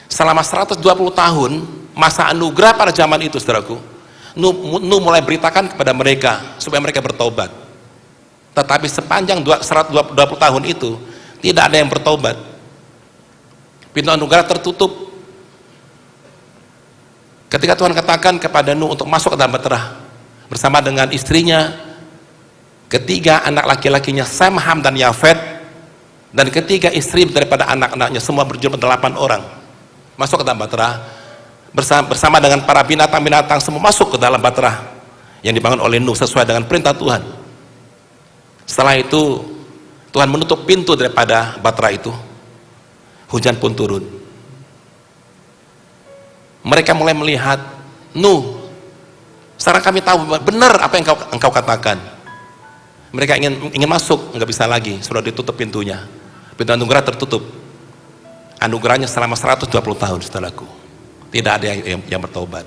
Selama 120 tahun masa anugerah pada zaman itu, saudaraku, Nuh mulai beritakan kepada mereka supaya mereka bertobat. Tetapi sepanjang 120 tahun itu tidak ada yang bertobat. Pintu anugerah tertutup. Ketika Tuhan katakan kepada Nuh untuk masuk ke dalam Baterah bersama dengan istrinya, ketiga anak laki-lakinya Sem, Ham, dan Yafet, dan ketiga istri daripada anak-anaknya, semua berjumlah 8 orang masuk ke dalam Baterah bersama dengan para binatang-binatang, semua masuk ke dalam Baterah yang dibangun oleh Nuh sesuai dengan perintah Tuhan. Setelah itu Tuhan menutup pintu daripada Baterah itu. Hujan pun turun. Mereka mulai melihat, Nuh, sekarang kami tahu benar apa yang engkau katakan. Mereka ingin masuk, nggak bisa lagi, sudah ditutup pintunya. Pintu anugerah tertutup. Anugerahnya selama 120 tahun, saudaraku. Tidak ada yang bertobat.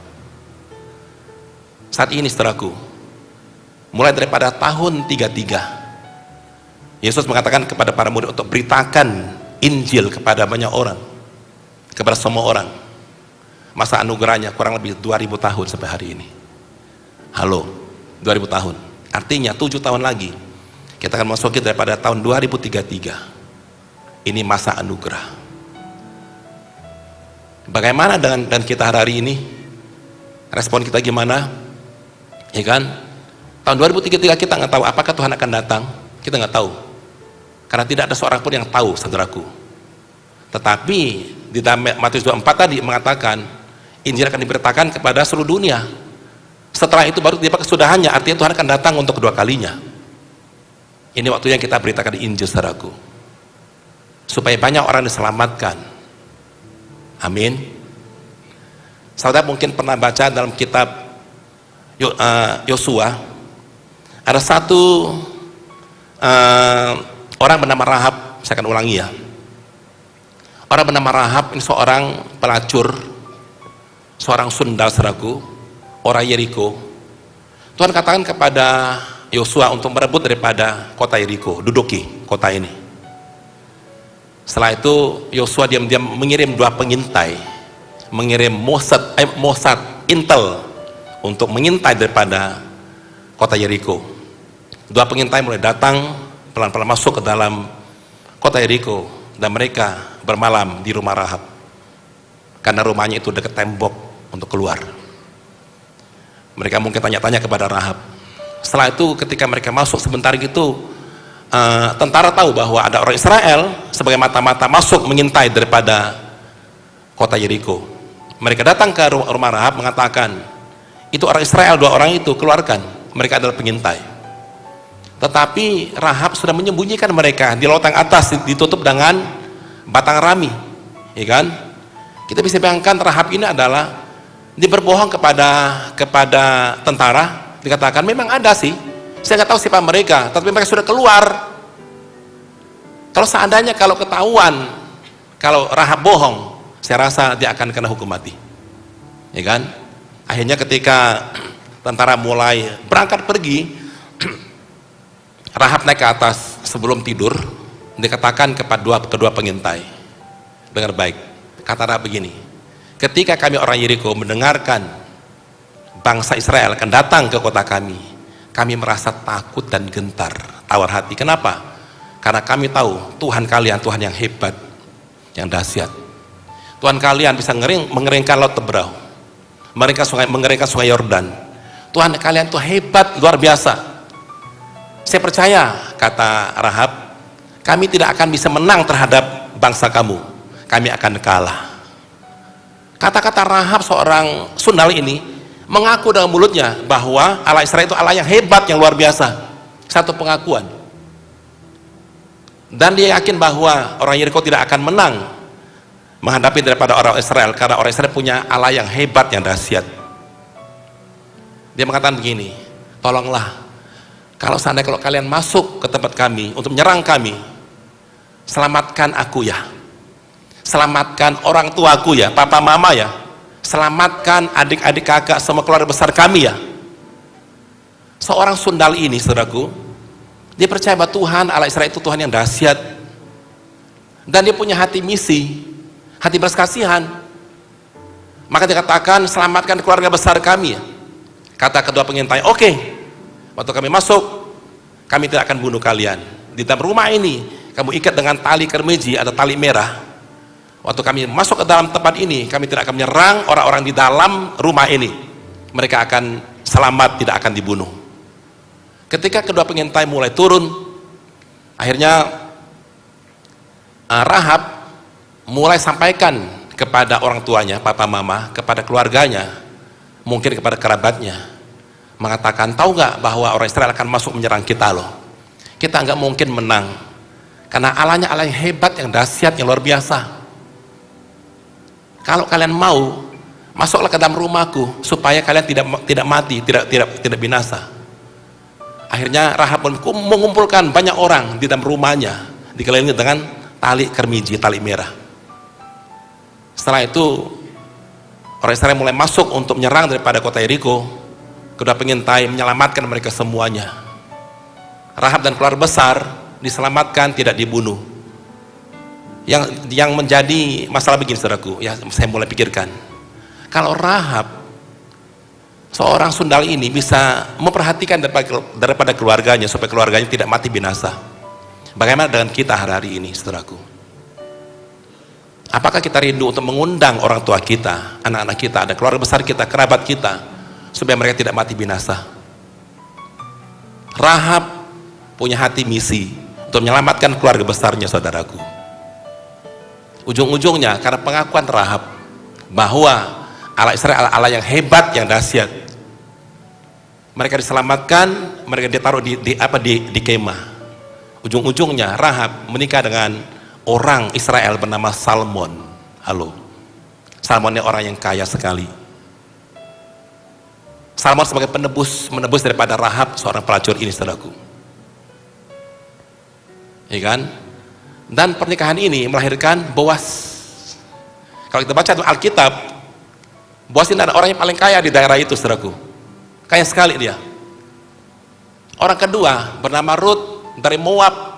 Saat ini, saudaraku, mulai daripada tahun 33, Yesus mengatakan kepada para murid untuk beritakan Injil kepada banyak orang, kepada semua orang. Masa anugerahnya kurang lebih 2000 tahun sampai hari ini. Halo, 2000 tahun. Artinya 7 tahun lagi kita akan masuki daripada tahun 2033. Ini masa anugerah. Bagaimana dengan kita hari ini? Respon kita gimana? Ya kan? Tahun 2033 kita nggak tahu apakah Tuhan akan datang. Kita nggak tahu. Karena tidak ada seorang pun yang tahu, saudaraku. Tetapi di dalam Matius 24 tadi mengatakan Injil akan diberitakan kepada seluruh dunia. Setelah itu baru tiba kesudahannya, artinya Tuhan akan datang untuk kedua kalinya. Ini waktu yang kita beritakan di Injil, saudaraku, supaya banyak orang diselamatkan. Amin. Saudara mungkin pernah baca dalam kitab Yosua, ada satu orang bernama Rahab. Saya akan ulangi ya. Orang bernama Rahab ini seorang pelacur, seorang sundal, saudaraku, orang Yeriko. Tuhan katakan kepada Yosua untuk merebut daripada kota Yeriko, duduki kota ini. Setelah itu Yosua diam-diam mengirim 2 pengintai, mengirim Mossad Intel untuk mengintai daripada kota Yeriko. 2 pengintai mulai datang pelan-pelan masuk ke dalam kota Yeriko dan mereka bermalam di rumah Rahab karena rumahnya itu dekat tembok untuk keluar. Mereka mungkin tanya-tanya kepada Rahab. Setelah itu ketika mereka masuk sebentar gitu, tentara tahu bahwa ada orang Israel sebagai mata-mata masuk mengintai daripada kota Yeriko. Mereka datang ke rumah Rahab mengatakan, itu orang Israel, 2 orang itu keluarkan, mereka adalah pengintai. Tetapi Rahab sudah menyembunyikan mereka di loteng atas, ditutup dengan batang rami, ya kan? Kita bisa bayangkan Rahab ini adalah dia berbohong kepada tentara, dikatakan memang ada sih, saya nggak tahu siapa mereka, tapi mereka sudah keluar. Kalau seandainya kalau ketahuan kalau Rahab bohong, saya rasa dia akan kena hukum mati, ya kan? Akhirnya ketika tentara mulai berangkat pergi, Rahab naik ke atas sebelum tidur, dikatakan kepada kedua pengintai, dengar baik, kata Rahab begini, ketika kami orang Yeriko mendengarkan bangsa Israel akan datang ke kota kami merasa takut dan gentar, tawar hati. Kenapa? Karena kami tahu Tuhan kalian Tuhan yang hebat, yang dahsyat. Tuhan kalian bisa mengeringkan laut Teberau, mengeringkan sungai Yordan. Tuhan kalian tuh hebat, luar biasa. Saya percaya, kata Rahab, kami tidak akan bisa menang terhadap bangsa kamu, kami akan kalah. Kata-kata Rahab seorang sundal ini mengaku dengan mulutnya bahwa Allah Israel itu Allah yang hebat, yang luar biasa. Satu pengakuan. Dan dia yakin bahwa orang Yeriko tidak akan menang menghadapi daripada orang Israel, karena orang Israel punya Allah yang hebat, yang dahsyat. Dia mengatakan begini, tolonglah, kalau seandainya kalau kalian masuk ke tempat kami untuk menyerang kami, selamatkan aku ya, selamatkan orang tuaku ya, papa mama ya, selamatkan adik-adik kakak semua keluarga besar kami ya. Seorang sundal ini, saudaraku, dia percaya bahwa Tuhan Allah Israel itu Tuhan yang dahsyat, dan dia punya hati misi, hati belas kasihan. Maka dikatakan selamatkan keluarga besar kami ya. Kata kedua pengintai, oke, waktu kami masuk, kami tidak akan bunuh kalian. Di dalam rumah ini kamu ikat dengan tali kermeji, ada tali merah. Waktu kami masuk ke dalam tempat ini, kami tidak akan menyerang orang-orang di dalam rumah ini. Mereka akan selamat, tidak akan dibunuh. Ketika kedua pengintai mulai turun, akhirnya Rahab mulai sampaikan kepada orang tuanya, papa mama, kepada keluarganya, mungkin kepada kerabatnya, mengatakan, tahu nggak bahwa orang Israel akan masuk menyerang kita loh. Kita nggak mungkin menang, karena Allahnya Allah yang hebat, yang dahsyat, yang luar biasa. Kalau kalian mau, masuklah ke dalam rumahku supaya kalian tidak mati, tidak binasa. Akhirnya Rahab mengumpulkan banyak orang di dalam rumahnya, dikelilingi dengan tali kermiji, tali merah. Setelah itu orang Israel mulai masuk untuk menyerang daripada kota Yeriko. Kedua pengintai menyelamatkan mereka semuanya. Rahab dan keluarga besar diselamatkan, tidak dibunuh. Yang menjadi masalah begini, saudaraku, ya saya mulai pikirkan, kalau Rahab, seorang sundal ini bisa memperhatikan daripada keluarganya supaya keluarganya tidak mati binasa, bagaimana dengan kita hari-hari ini, saudaraku? Apakah kita rindu untuk mengundang orang tua kita, anak-anak kita, ada keluarga besar kita, kerabat kita, supaya mereka tidak mati binasa? Rahab punya hati misi untuk menyelamatkan keluarga besarnya, saudaraku. Ujung-ujungnya karena pengakuan Rahab bahwa Allah Israel Allah yang hebat, yang dahsyat, mereka diselamatkan, mereka ditaruh di kemah. Ujung-ujungnya Rahab menikah dengan orang Israel bernama Salmon. Halo, Salmon ini orang yang kaya sekali. Salmon sebagai menebus daripada Rahab, seorang pelacur ini, saudaraku, ya kan? Dan pernikahan ini melahirkan Boas. Kalau kita baca dalam Alkitab, Boas ini adalah orang yang paling kaya di daerah itu, saudaraku, kaya sekali dia. Orang kedua bernama Ruth dari Moab.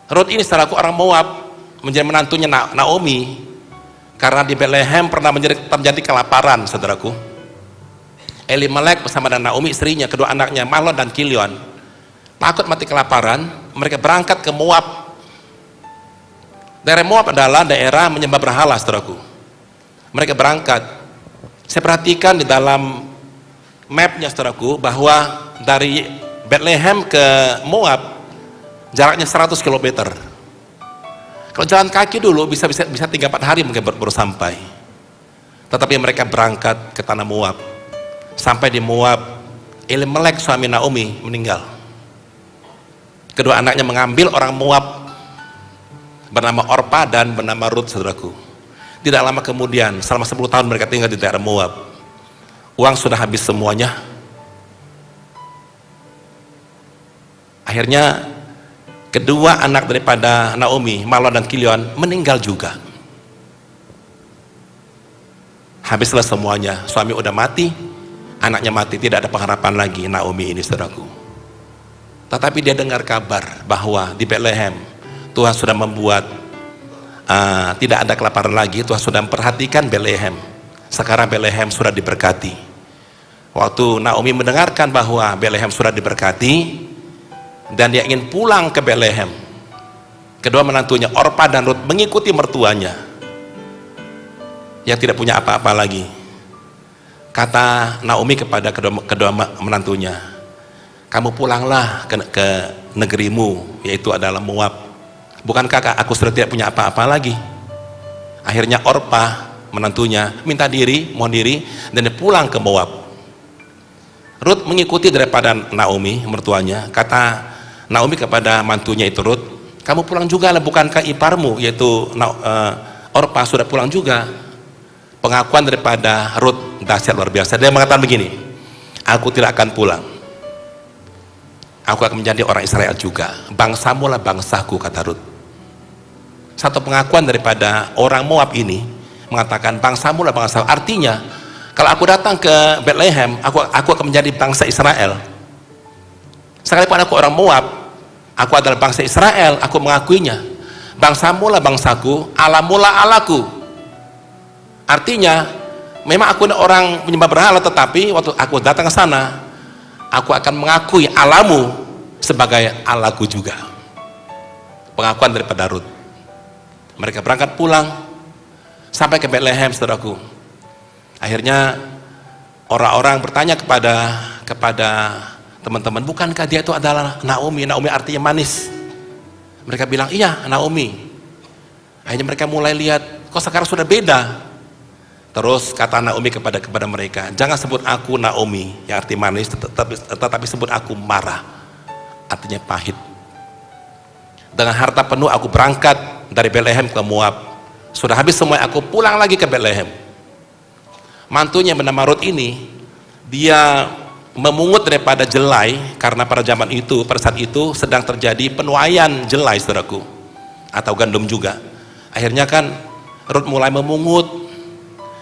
Ruth ini, saudaraku, orang Moab, menjadi menantunya Naomi, karena di Bethlehem pernah terjadi kelaparan, saudaraku. Elimelek bersama dengan Naomi istrinya, kedua anaknya Mahlon dan Kilion, takut mati kelaparan, mereka berangkat ke Moab. Daerah Moab adalah daerah menyembah berhala, saudaraku. Mereka berangkat. Saya perhatikan di dalam mapnya, saudaraku, bahwa dari Bethlehem ke Moab jaraknya 100 km. Kalau jalan kaki dulu bisa 3-4 hari mungkin baru sampai. Tetapi mereka berangkat ke tanah Moab. Sampai di Moab, Elimelek suami Naomi meninggal. Kedua anaknya mengambil orang Moab bernama Orpa dan bernama Ruth, saudaraku. Tidak lama kemudian, selama 10 tahun mereka tinggal di daerah Moab. Uang sudah habis semuanya. Akhirnya kedua anak daripada Naomi, Mahlon dan Kilion, meninggal juga. Habislah semuanya. Suami udah mati, anaknya mati, tidak ada pengharapan lagi Naomi ini, saudaraku. Tetapi dia dengar kabar bahwa di Bethlehem Tuhan sudah membuat tidak ada kelaparan lagi. Tuhan sudah memperhatikan Bethlehem. Sekarang Bethlehem sudah diberkati. Waktu Naomi mendengarkan bahwa Bethlehem sudah diberkati dan dia ingin pulang ke Bethlehem, kedua menantunya Orpa dan Ruth mengikuti mertuanya yang tidak punya apa-apa lagi. Kata Naomi kepada kedua menantunya, kamu pulanglah ke negerimu, yaitu adalah Moab. Bukankah aku sudah tidak punya apa-apa lagi? Akhirnya Orpa menantunya minta diri, mohon diri, dan dia pulang ke Moab. Ruth mengikuti daripada Naomi mertuanya. Kata Naomi kepada mantunya itu, Ruth, kamu pulang juga lah, bukankah iparmu yaitu Orpa sudah pulang juga? Pengakuan daripada Ruth dahsyat luar biasa. Dia mengatakan begini, aku tidak akan pulang, aku akan menjadi orang Israel juga, bangsamu lah bangsaku, kata Ruth. Satu pengakuan daripada orang Moab ini mengatakan bangsamu lah bangsaku. Artinya kalau aku datang ke Bethlehem, aku akan menjadi bangsa Israel. Sekalipun aku orang Moab, aku adalah bangsa Israel, aku mengakuinya. Bangsamu lah bangsaku, Allahmu lah Allahku. Artinya memang aku orang penyembah berhala, tetapi waktu aku datang ke sana, aku akan mengakui Allahmu sebagai Allahku juga. Pengakuan daripada Ruth. Mereka berangkat pulang sampai ke Bethlehem, saudaraku. Akhirnya orang-orang bertanya kepada teman-teman, bukankah dia itu adalah Naomi? Naomi artinya manis. Mereka bilang, iya Naomi. Akhirnya mereka mulai lihat, kok sekarang sudah beda. Terus kata Naomi kepada mereka, jangan sebut aku Naomi yang arti manis, tetapi sebut aku Mara, artinya pahit. Dengan harta penuh aku berangkat dari Bethlehem ke Moab. Sudah habis semua, aku pulang lagi ke Bethlehem. Mantunya bernama Ruth ini, dia memungut daripada jelai, karena pada zaman itu, pada saat itu sedang terjadi penuaian jelai, saudaraku, atau gandum juga. Akhirnya kan Ruth mulai memungut.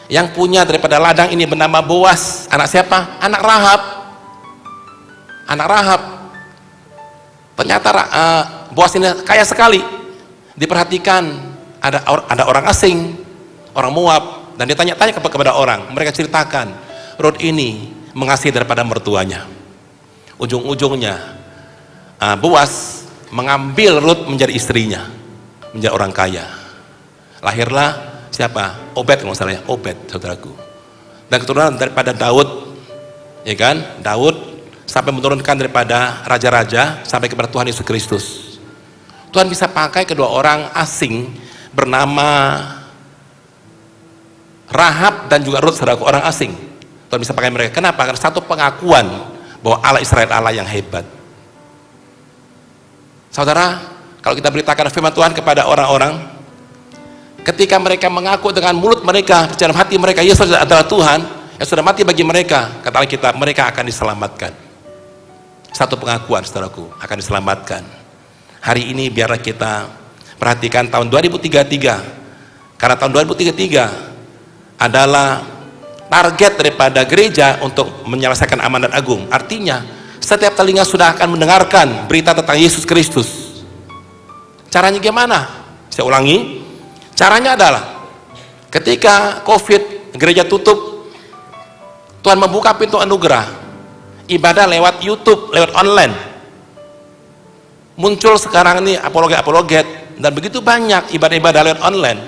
Yang punya daripada ladang ini bernama Boas. Anak siapa? Anak Rahab. Anak Rahab. Ternyata Boas ini kaya sekali. Diperhatikan ada orang asing, orang Moab, dan dia tanya-tanya kepada orang. Mereka ceritakan Ruth ini mengasihi daripada mertuanya. Ujung-ujungnya Boas mengambil Ruth menjadi istrinya, menjadi orang kaya. Lahirlah siapa? Obed, kalau salah ya, Obed, saudaraku. Dan keturunan daripada Daud, ya kan? Daud sampai menurunkan daripada raja-raja sampai kepada Tuhan Yesus Kristus. Tuhan bisa pakai kedua orang asing bernama Rahab dan juga Ruth, saudaraku, orang asing. Tuhan bisa pakai mereka. Kenapa? Karena satu pengakuan bahwa Allah Israel Allah yang hebat. Saudara, kalau kita beritakan firman Tuhan kepada orang-orang, ketika mereka mengaku dengan mulut mereka, dalam hati mereka Yesus adalah Tuhan yang sudah mati bagi mereka, kata Alkitab, mereka akan diselamatkan. Satu pengakuan, saudaraku, akan diselamatkan. Hari ini biarlah kita perhatikan tahun 2033, karena tahun 2033 adalah target daripada gereja untuk menyelesaikan amanat agung. Artinya setiap telinga sudah akan mendengarkan berita tentang Yesus Kristus. Caranya gimana? Saya ulangi, caranya adalah ketika COVID, gereja tutup, Tuhan membuka pintu anugerah. Ibadah lewat YouTube, lewat online. Muncul sekarang ini apologet-apologet, dan begitu banyak ibadah-ibadah lewat online.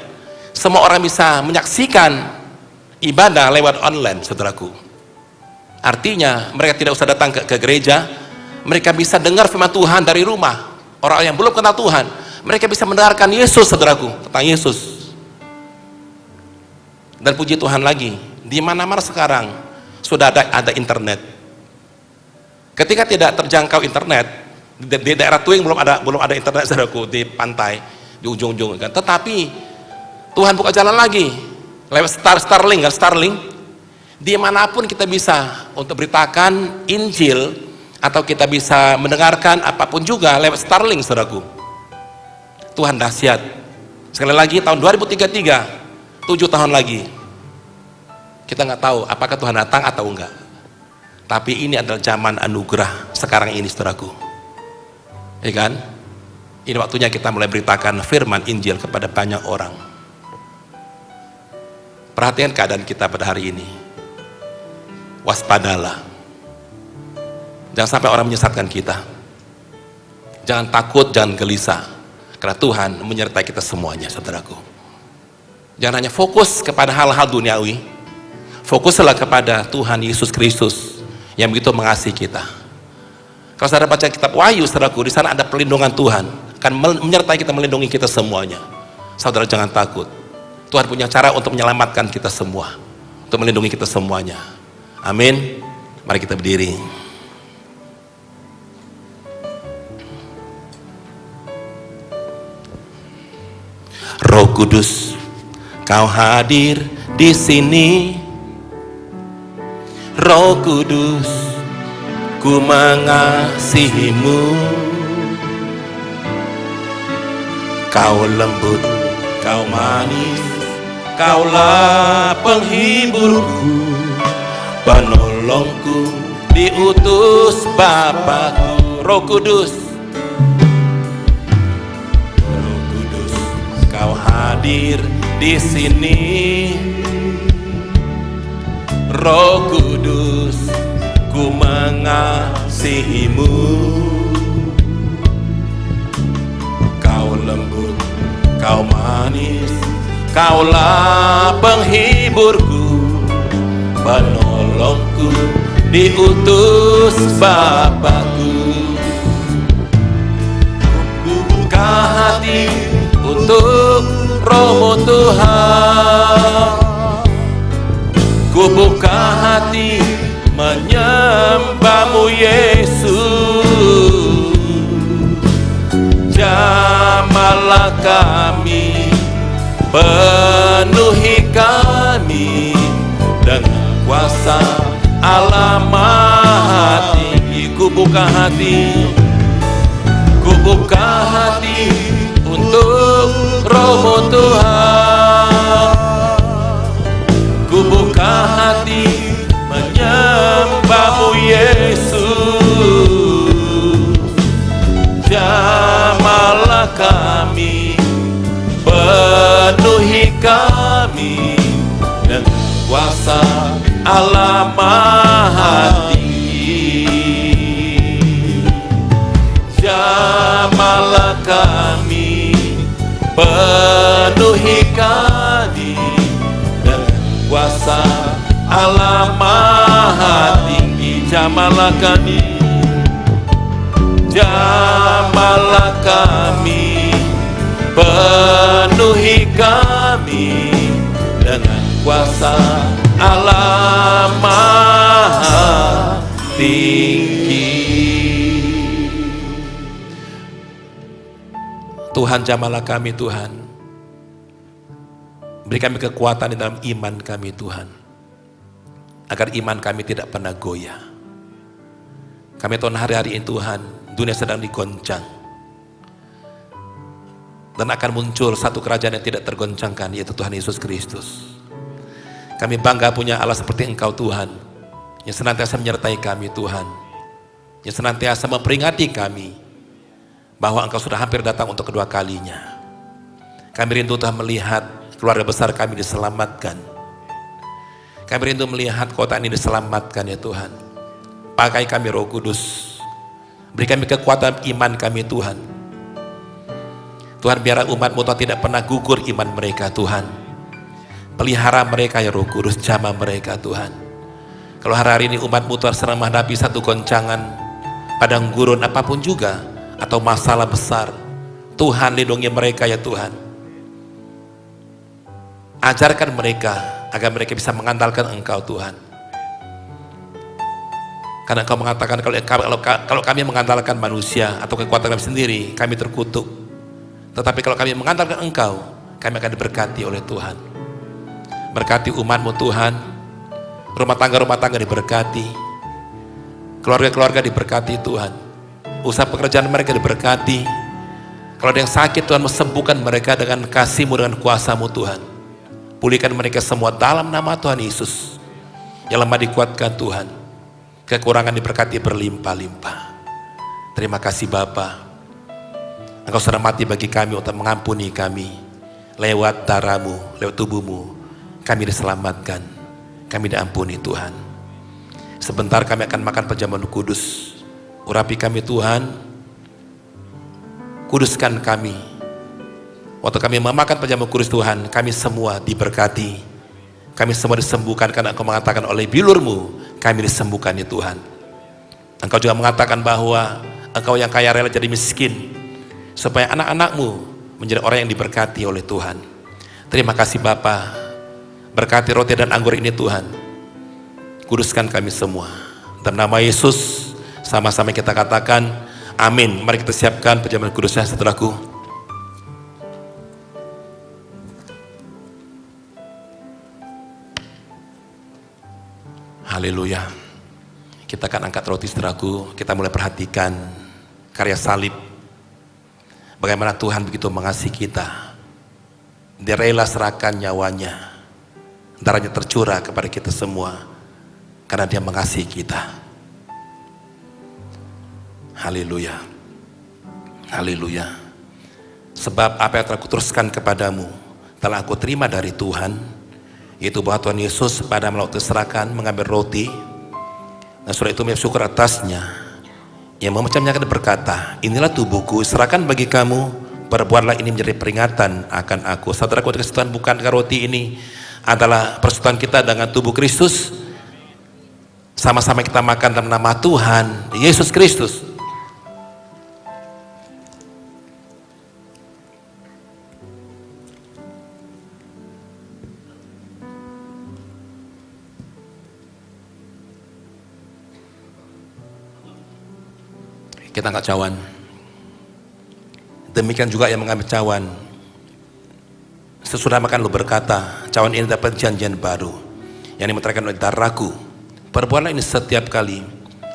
Semua orang bisa menyaksikan ibadah lewat online, saudaraku. Artinya mereka tidak usah datang ke gereja, mereka bisa dengar firman Tuhan dari rumah. Orang yang belum kenal Tuhan, mereka bisa mendengarkan Yesus, saudaraku, tentang Yesus. Dan puji Tuhan lagi, di mana-mana sekarang sudah ada internet. Ketika tidak terjangkau internet, di daerah Tuing belum ada internet, saudaraku, di pantai, di ujung-ujung kan. Tetapi Tuhan buka jalan lagi lewat Starlink. Dimanapun kita bisa untuk beritakan Injil, atau kita bisa mendengarkan apapun juga lewat Starlink, saudaraku. Tuhan dahsyat. Sekali lagi, tahun 2033, 7 tahun lagi, kita nggak tahu apakah Tuhan datang atau enggak. Tapi ini adalah zaman anugerah sekarang ini, saudaraku. Ya kan? Ini waktunya kita mulai beritakan firman Injil kepada banyak orang. Perhatikan keadaan kita pada hari ini. Waspadalah. Jangan sampai orang menyesatkan kita. Jangan takut, jangan gelisah. Karena Tuhan menyertai kita semuanya, saudaraku. Jangan hanya fokus kepada hal-hal duniawi. Fokuslah kepada Tuhan Yesus Kristus yang begitu mengasihi kita. Kalau saudara baca kitab Wahyu, saudaraku, di sana ada perlindungan Tuhan, akan menyertai kita, melindungi kita semuanya. Saudara jangan takut. Tuhan punya cara untuk menyelamatkan kita semua, untuk melindungi kita semuanya. Amin. Mari kita berdiri. Roh Kudus, Kau hadir di sini. Roh Kudus, ku mengasihimu. Kau lembut, Kau manis, Kaulah penghiburku, penolongku, diutus Bapakku. Roh Kudus, Roh Kudus, Kau hadir di sini. Roh Kudus, ku mengasihimu. Kau lembut, Kau manis, Kaulah penghiburku, penolongku, diutus Bapakku. Buka hati untuk Roh-Mu Tuhan. Ku buka hati menyembah-Mu Yesus. Jamahlah kami, penuhi kami dengan kuasa Allah Maha Tinggi. Ku buka hati, ku buka hati untuk Roh-Mu Tuhan. Ku buka hati menyembah-Mu Yesus. Jamahlah kami, penuhi kami dengan kuasa Allah Maha Tinggi. Jamahlah kami, penuhi kami dengan kuasa Allah Maha Tinggi. Jamahlah kami, jamahlah kami, penuhi kami dengan kuasa Allah Maha Tinggi. Tuhan, jamahlah kami, Tuhan. Beri kami kekuatan di dalam iman kami, Tuhan, agar iman kami tidak pernah goyah. Kami tahu hari-hari ini, Tuhan, dunia sedang digoncang, dan akan muncul satu kerajaan yang tidak tergoncangkan, yaitu Tuhan Yesus Kristus. Kami bangga punya Allah seperti Engkau, Tuhan, yang senantiasa menyertai kami, Tuhan, yang senantiasa memperingati kami bahwa Engkau sudah hampir datang untuk kedua kalinya. Kami rindu, Tuhan, melihat keluarga besar kami diselamatkan. Kami rindu melihat kota ini diselamatkan ya Tuhan. Pakai kami Roh Kudus. Beri kami kekuatan iman kami Tuhan. Tuhan, biar umat-Mu Tuhan tidak pernah gugur iman mereka Tuhan. Pelihara mereka ya Roh Kudus, jamah mereka Tuhan. Kalau hari ini umat-Mu Tuhan sedang menghadapi satu goncangan, padang gurun apapun juga, atau masalah besar, Tuhan lindungi mereka ya Tuhan. Ajarkan mereka agar mereka bisa mengandalkan Engkau Tuhan. Karena Engkau mengatakan kalau kami mengandalkan manusia atau kekuatan kami sendiri, kami terkutuk. Tetapi kalau kami mengandalkan Engkau, kami akan diberkati oleh Tuhan. Berkati umat-Mu Tuhan, rumah tangga diberkati, keluarga-keluarga diberkati Tuhan, usaha pekerjaan mereka diberkati. Kalau ada yang sakit Tuhan, sembuhkan mereka dengan kasih-Mu, dengan kuasa-Mu Tuhan. Pulihkan mereka semua dalam nama Tuhan Yesus. Yang lemah dikuatkan Tuhan, kekurangan diberkati berlimpah-limpah. Terima kasih Bapa, Engkau sudah mati bagi kami untuk mengampuni kami. Lewat darah-Mu, lewat tubuh-Mu, kami diselamatkan, kami diampuni Tuhan. Sebentar kami akan makan perjamuan kudus. Urapi kami Tuhan, kuduskan kami. Waktu kami memakan perjamuan kudus Tuhan, kami semua diberkati, kami semua disembuhkan, karena Engkau mengatakan oleh bilur-Mu kami disembuhkan ya Tuhan. Engkau juga mengatakan bahwa Engkau yang kaya rela jadi miskin, supaya anak-anak-Mu menjadi orang yang diberkati oleh Tuhan. Terima kasih Bapa, berkati roti dan anggur ini Tuhan. Kuduskan kami semua. Dalam nama Yesus, sama-sama kita katakan amin. Mari kita siapkan perjamuan kudusnya setelahku. Haleluya. Kita akan angkat roti saudaraku. Kita mulai perhatikan karya salib. Bagaimana Tuhan begitu mengasihi kita. Dia rela serahkan nyawanya. Darahnya tercurah kepada kita semua. Karena Dia mengasihi kita. Haleluya. Haleluya. Sebab apa yang telah kuteruskan kepadamu telah aku terima dari Tuhan, yaitu bahwa Tuhan Yesus pada malam serahkan mengambil roti, dan setelah itu bersyukur atasnya, yang memecahnya akan berkata, inilah tubuhku serahkan bagi kamu, perbuatlah ini menjadi peringatan akan aku. Saudaraku dikasih Tuhan, bukankah roti ini adalah persekutuan kita dengan tubuh Kristus? Sama-sama kita makan dalam nama Tuhan Yesus Kristus. Kita angkat cawan. Demikian juga yang mengambil cawan. Sesudah makan lu berkata, cawan ini dapat janjian baru yang dimeteraikan oleh darahku. Perbuatlah ini setiap kali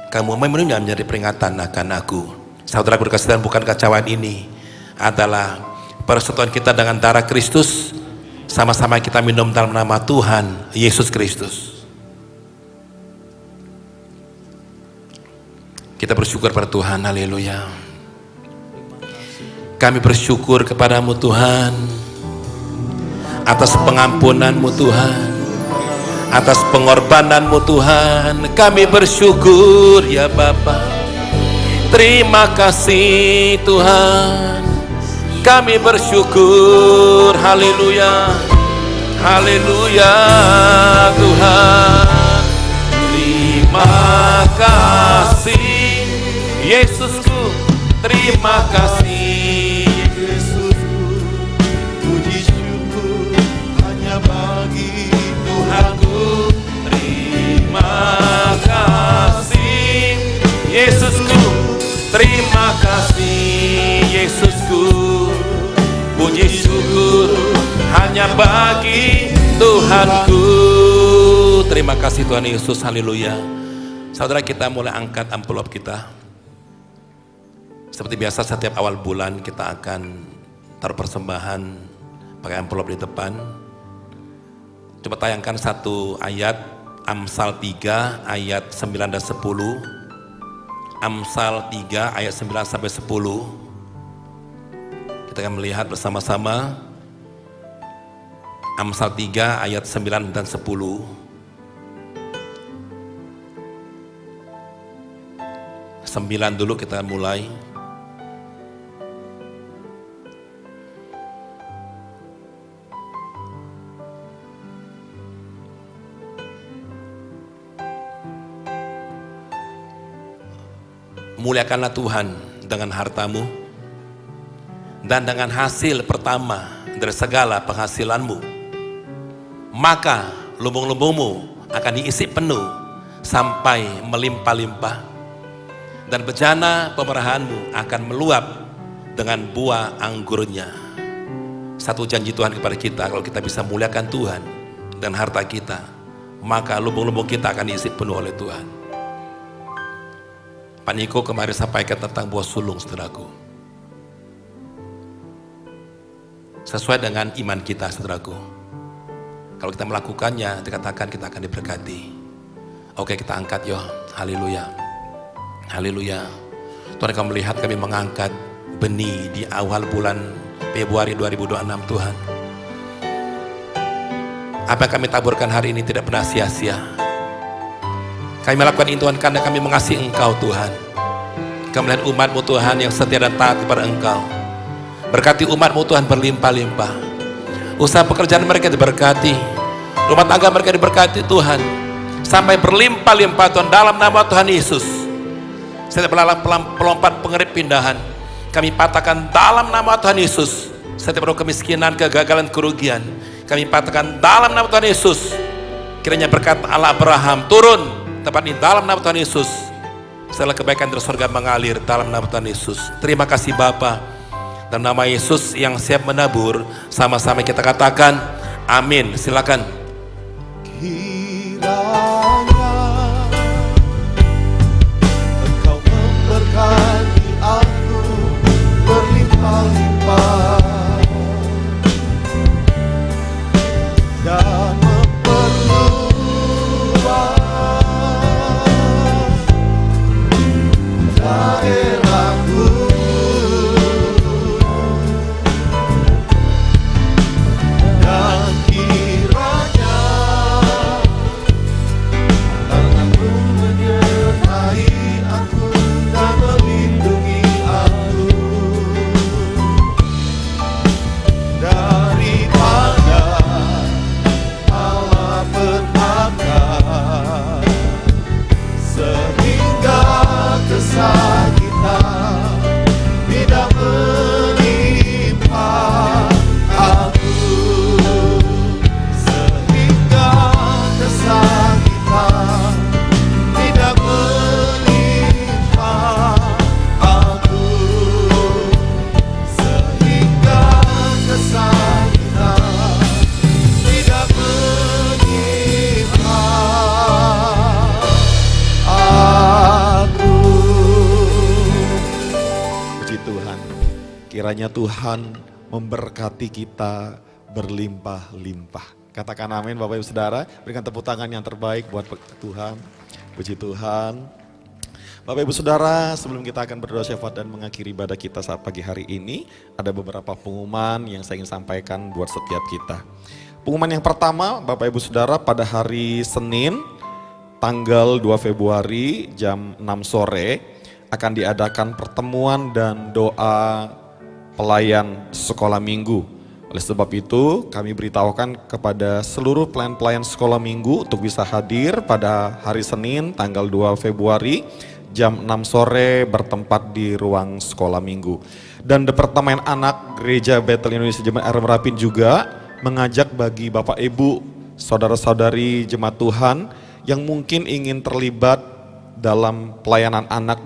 kamu meminumnya menjadi peringatan akan aku. Saudaraku dikasih Tuhan, bukankah cawan ini adalah persekutuan kita dengan darah Kristus? Sama-sama kita minum dalam nama Tuhan Yesus Kristus. Kita bersyukur pada Tuhan, haleluya. Kami bersyukur kepadamu Tuhan, atas pengampunanmu Tuhan, atas pengorbananmu Tuhan. Kami bersyukur ya Bapa. Terima kasih Tuhan. Kami bersyukur, haleluya. Haleluya Tuhan. Terima kasih Yesusku, terima kasih Yesusku. Puji syukur hanya bagi Tuhanku. Terima kasih Yesusku, terima kasih Yesusku. Puji syukur hanya bagi Tuhanku. Terima kasih Tuhan Yesus, haleluya. Saudara, kita mulai angkat amplop kita. Seperti biasa setiap awal bulan kita akan taruh persembahan pakai amplop di depan. Coba tayangkan satu ayat, Amsal 3 ayat 9 dan 10. Amsal 3 ayat 9 sampai 10. Kita akan melihat bersama-sama Amsal 3 ayat 9 dan 10. 9 dulu kita mulai. Muliakanlah Tuhan dengan hartamu dan dengan hasil pertama dari segala penghasilanmu, maka lumbung-lumbungmu akan diisi penuh sampai melimpah-limpah, dan bejana pemerahanmu akan meluap dengan buah anggurnya. Satu janji Tuhan kepada kita, kalau kita bisa muliakan Tuhan dan harta kita, maka lumbung-lumbung kita akan diisi penuh oleh Tuhan. Pak Niko kemarin sampaikan tentang buah sulung, saudaraku. Sesuai dengan iman kita, saudaraku. Kalau kita melakukannya, dikatakan kita akan diberkati. Oke, kita angkat yo. Haleluya. Haleluya. Tuhan akan melihat kami mengangkat benih di awal bulan Februari 2026, Tuhan. Apa yang kami taburkan hari ini tidak pernah sia-sia. Kami melakukan ini Tuhan karena kami mengasihi Engkau, Tuhan. Kami melihat umat-Mu Tuhan yang setia dan taat kepada Engkau. Berkati umat-Mu Tuhan berlimpah-limpah. Usaha pekerjaan mereka diberkati, rumah tangga mereka diberkati Tuhan, sampai berlimpah-limpah Tuhan, dalam nama Tuhan Yesus. Setiap pelompat pengerit pindahan kami patahkan dalam nama Tuhan Yesus. Setiap roh kemiskinan, kegagalan, kerugian kami patahkan dalam nama Tuhan Yesus. Kiranya berkat Allah Abraham turun tepat di dalam nama Tuhan Yesus. Segala kebaikan dari surga mengalir dalam nama Tuhan Yesus. Terima kasih Bapa. Dalam nama Yesus yang siap menabur, sama-sama kita katakan amin. Silakan. Kiranya Engkau memberkati aku berlimpah-limpah dan daerahku, dan kiranya tanganmu menyertai aku dan melindungi aku daripada malapetaka, sehingga kesakitan tidak menimpa aku, sehingga kesakitan tidak menimpa aku, sehingga kesakitan tidak menimpa aku. Puji Tuhan, kiranya Tuhan memberkati kita berlimpah-limpah. Katakan amin Bapak Ibu Saudara, berikan tepuk tangan yang terbaik buat Tuhan. Puji Tuhan. Bapak Ibu Saudara, sebelum kita akan berdoa syafaat dan mengakhiri ibadah kita saat pagi hari ini, ada beberapa pengumuman yang saya ingin sampaikan buat setiap kita. Pengumuman yang pertama, Bapak Ibu Saudara, pada hari Senin, tanggal 2 Februari jam 6 sore, akan diadakan pertemuan dan doa pelayan sekolah minggu. Oleh sebab itu, kami beritahukan kepada seluruh pelayan-pelayan sekolah minggu untuk bisa hadir pada hari Senin, tanggal 2 Februari, jam 6 sore bertempat di ruang sekolah minggu. Dan Departemen Anak Gereja Betel Indonesia Jemaat RM Rapin juga mengajak bagi Bapak Ibu, saudara-saudari jemaat Tuhan yang mungkin ingin terlibat dalam pelayanan anak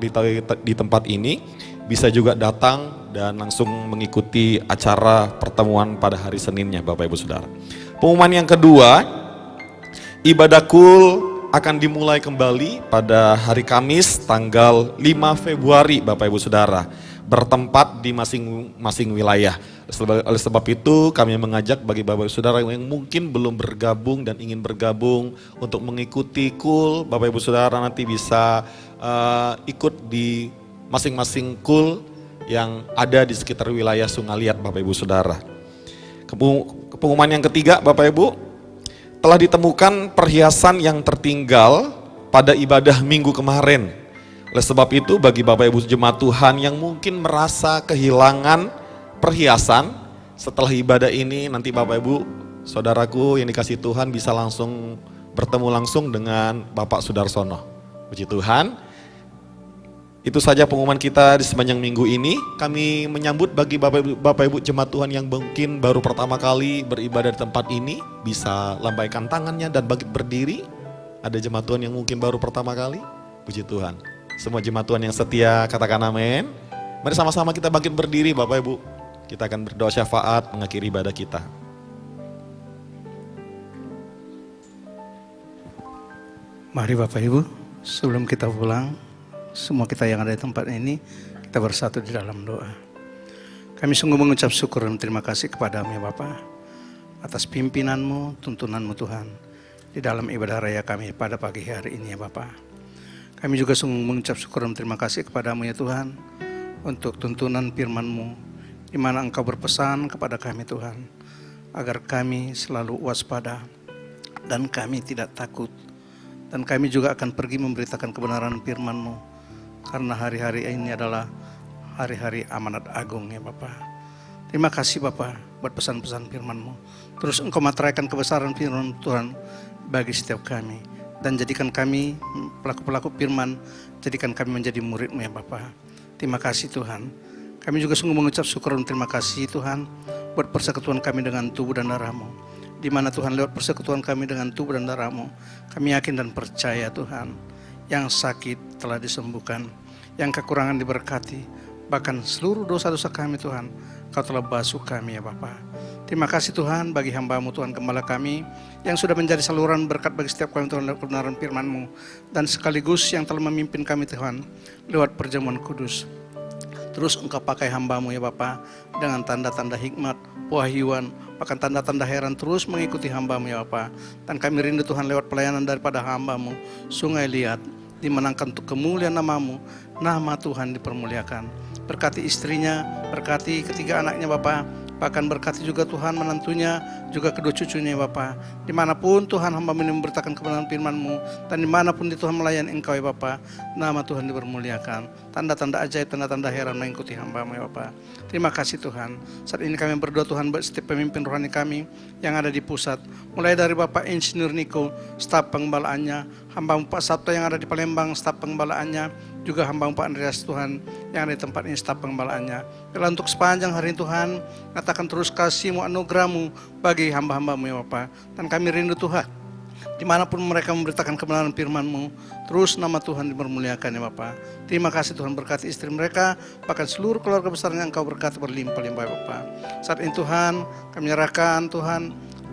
di tempat ini, bisa juga datang dan langsung mengikuti acara pertemuan pada hari Seninnya Bapak Ibu Saudara. Pengumuman yang kedua, ibadah kul akan dimulai kembali pada hari Kamis tanggal 5 Februari Bapak Ibu Saudara, bertempat di masing-masing wilayah. Oleh sebab itu kami mengajak bagi Bapak Ibu Saudara yang mungkin belum bergabung dan ingin bergabung untuk mengikuti kul, Bapak Ibu Saudara nanti bisa ikut di masing-masing kul yang ada di sekitar wilayah Sungaliat Bapak Ibu Saudara. Pengumuman yang ketiga Bapak Ibu, telah ditemukan perhiasan yang tertinggal pada ibadah minggu kemarin. Oleh sebab itu bagi Bapak Ibu jemaat Tuhan yang mungkin merasa kehilangan perhiasan, setelah ibadah ini nanti Bapak Ibu saudaraku yang dikasih Tuhan bisa langsung bertemu langsung dengan Bapak Sudarsono. Puji Tuhan. Itu saja pengumuman kita di sepanjang minggu ini. Kami menyambut bagi Bapak Ibu jemaat Tuhan yang mungkin baru pertama kali beribadah di tempat ini, bisa lambaikan tangannya dan bangkit berdiri. Ada jemaat Tuhan yang mungkin baru pertama kali. Puji Tuhan. Semua jemaat Tuhan yang setia katakan amin. Mari sama-sama kita bangkit berdiri Bapak Ibu. Kita akan berdoa syafaat mengakhiri ibadah kita. Mari Bapak Ibu, sebelum kita pulang, semua kita yang ada di tempat ini, kita bersatu di dalam doa. Kami sungguh mengucap syukur dan terima kasih kepadamu ya Bapa, atas pimpinanmu, tuntunanmu Tuhan, di dalam ibadah raya kami pada pagi hari ini ya Bapa. Kami juga sungguh mengucap syukur dan terima kasih kepadamu ya Tuhan, untuk tuntunan firman-Mu, di mana Engkau berpesan kepada kami Tuhan, agar kami selalu waspada, dan kami tidak takut, dan kami juga akan pergi memberitakan kebenaran firman-Mu, karena hari-hari ini adalah hari-hari amanat agung ya Bapa. Terima kasih Bapa buat pesan-pesan firman-Mu. Terus Engkau materaikan kebesaran firman Tuhan bagi setiap kami. Dan jadikan kami pelaku-pelaku firman, jadikan kami menjadi murid-Mu ya Bapa. Terima kasih Tuhan. Kami juga sungguh mengucap syukur dan terima kasih Tuhan buat persekutuan kami dengan tubuh dan darah-Mu. Di mana Tuhan lewat persekutuan kami dengan tubuh dan darah-Mu, kami yakin dan percaya Tuhan, yang sakit telah disembuhkan, yang kekurangan diberkati, bahkan seluruh dosa-dosa kami Tuhan, Kau telah basuh kami ya Bapa. Terima kasih Tuhan bagi hamba-Mu Tuhan Gembala kami yang sudah menjadi saluran berkat bagi setiap kami Tuhan lewat kebenaran firman-Mu, dan sekaligus yang telah memimpin kami Tuhan lewat perjamuan kudus. Terus Engkau pakai hamba-Mu ya Bapa dengan tanda-tanda hikmat, pewahyuan, bahkan tanda-tanda heran terus mengikuti hamba-Mu ya Bapa. Dan kami rindu Tuhan lewat pelayanan daripada hamba-Mu, Sungai Liat, dimenangkan untuk kemuliaan nama-Mu, nama Tuhan dipermuliakan. Berkati istrinya, berkati ketiga anaknya Bapa. Bahkan berkati juga Tuhan menantunya, juga kedua cucunya ya Bapa. Dimanapun Tuhan hamba ini memberitakan kebenaran firman-Mu, dan dimanapun di Tuhan melayani Engkau ya Bapa, nama Tuhan dipermuliakan. Tanda-tanda ajaib, tanda-tanda heran mengikuti hamba-Mu ya Bapa. Terima kasih Tuhan. Saat ini kami berdoa Tuhan buat setiap pemimpin rohani kami yang ada di pusat. Mulai dari Bapak Insinyur Niko, staf pengembalaannya, hamba-Mu Pak Sabto yang ada di Palembang, staf pengembalaannya, juga hamba Pak Andreas Tuhan yang ada di tempat ini staf pengembalaannya. Bila untuk sepanjang hari ini Tuhan, katakan terus kasih-Mu, anugerah-Mu bagi hamba-hamba-Mu ya Bapa. Dan kami rindu Tuhan, dimanapun mereka memberitakan kebenaran firman-Mu, terus nama Tuhan dipermuliakan ya Bapa. Terima kasih Tuhan, berkati istri mereka, bahkan seluruh keluarga besar yang Engkau berkati berlimpah-limpah ya Bapa. Saat ini Tuhan, kami menyerahkan Tuhan,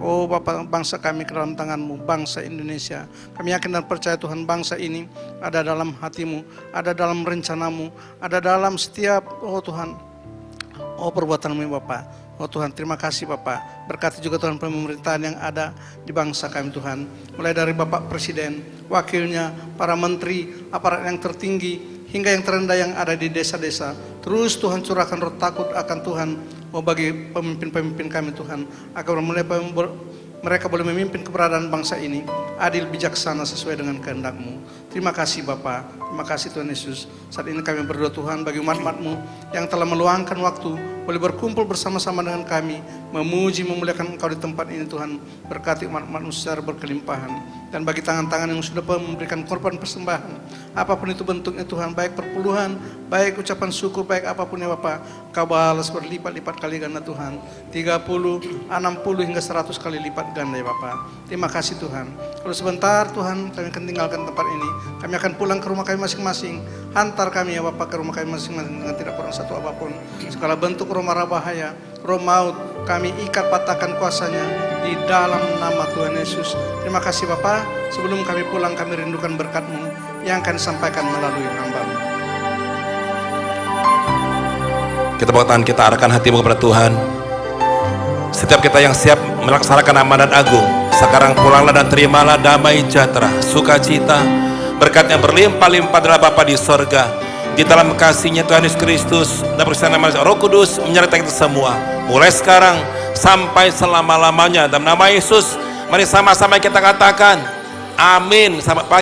oh Bapak, bangsa kami ke dalam tangan-Mu, bangsa Indonesia. Kami yakin dan percaya Tuhan, bangsa ini ada dalam hati-Mu, ada dalam rencana-Mu, ada dalam setiap, oh Tuhan, oh perbuatan-Mu ya Bapak. Oh Tuhan, terima kasih Bapak. Berkati juga Tuhan pemerintahan yang ada di bangsa kami Tuhan. Mulai dari Bapak Presiden, wakilnya, para menteri, aparat yang tertinggi, hingga yang terendah yang ada di desa-desa. Terus Tuhan curahkan roh takut akan Tuhan, oh bagi pemimpin-pemimpin kami Tuhan, agar mereka boleh memimpin keberadaan bangsa ini adil, bijaksana, sesuai dengan kehendak-Mu. Terima kasih Bapa, terima kasih Tuhan Yesus. Saat ini kami berdoa Tuhan bagi umat-Mu yang telah meluangkan waktu boleh berkumpul bersama-sama dengan kami, memuji, memuliakan Engkau di tempat ini Tuhan. Berkati umat-Mu secara berkelimpahan. Dan bagi tangan-tangan yang sudah memberikan korban persembahan, apapun itu bentuknya Tuhan, baik perpuluhan, baik ucapan syukur, baik apapun ya Bapak, Kau balas berlipat-lipat kali ganda Tuhan, 30, 60 hingga 100 kali lipat ganda ya Bapak. Terima kasih Tuhan. Kalau sebentar Tuhan kami akan tinggalkan tempat ini, kami akan pulang ke rumah kami masing-masing. Hantar kami ya Bapak ke rumah kami masing-masing dengan tidak kurang satu apapun. Segala bentuk roh mara bahaya, roh maut, kami ikat patahkan kuasanya di dalam nama Tuhan Yesus. Terima kasih Bapak. Sebelum kami pulang, kami rindukan berkat-Mu yang akan disampaikan melalui hamba-Mu. Kita bawa tangan, kita arahkan hatimu kepada Tuhan. Setiap kita yang siap melaksanakan amanat agung, sekarang pulanglah dan terimalah damai sejahtera, sukacita, berkat yang berlimpah-limpah adalah Bapa di sorga. Di dalam kasih-Nya Tuhan Yesus Kristus dan bersama Roh Kudus menyertai kita semua, mulai sekarang sampai selama-lamanya. Dalam nama Yesus, mari sama-sama kita katakan amin. Selamat pagi.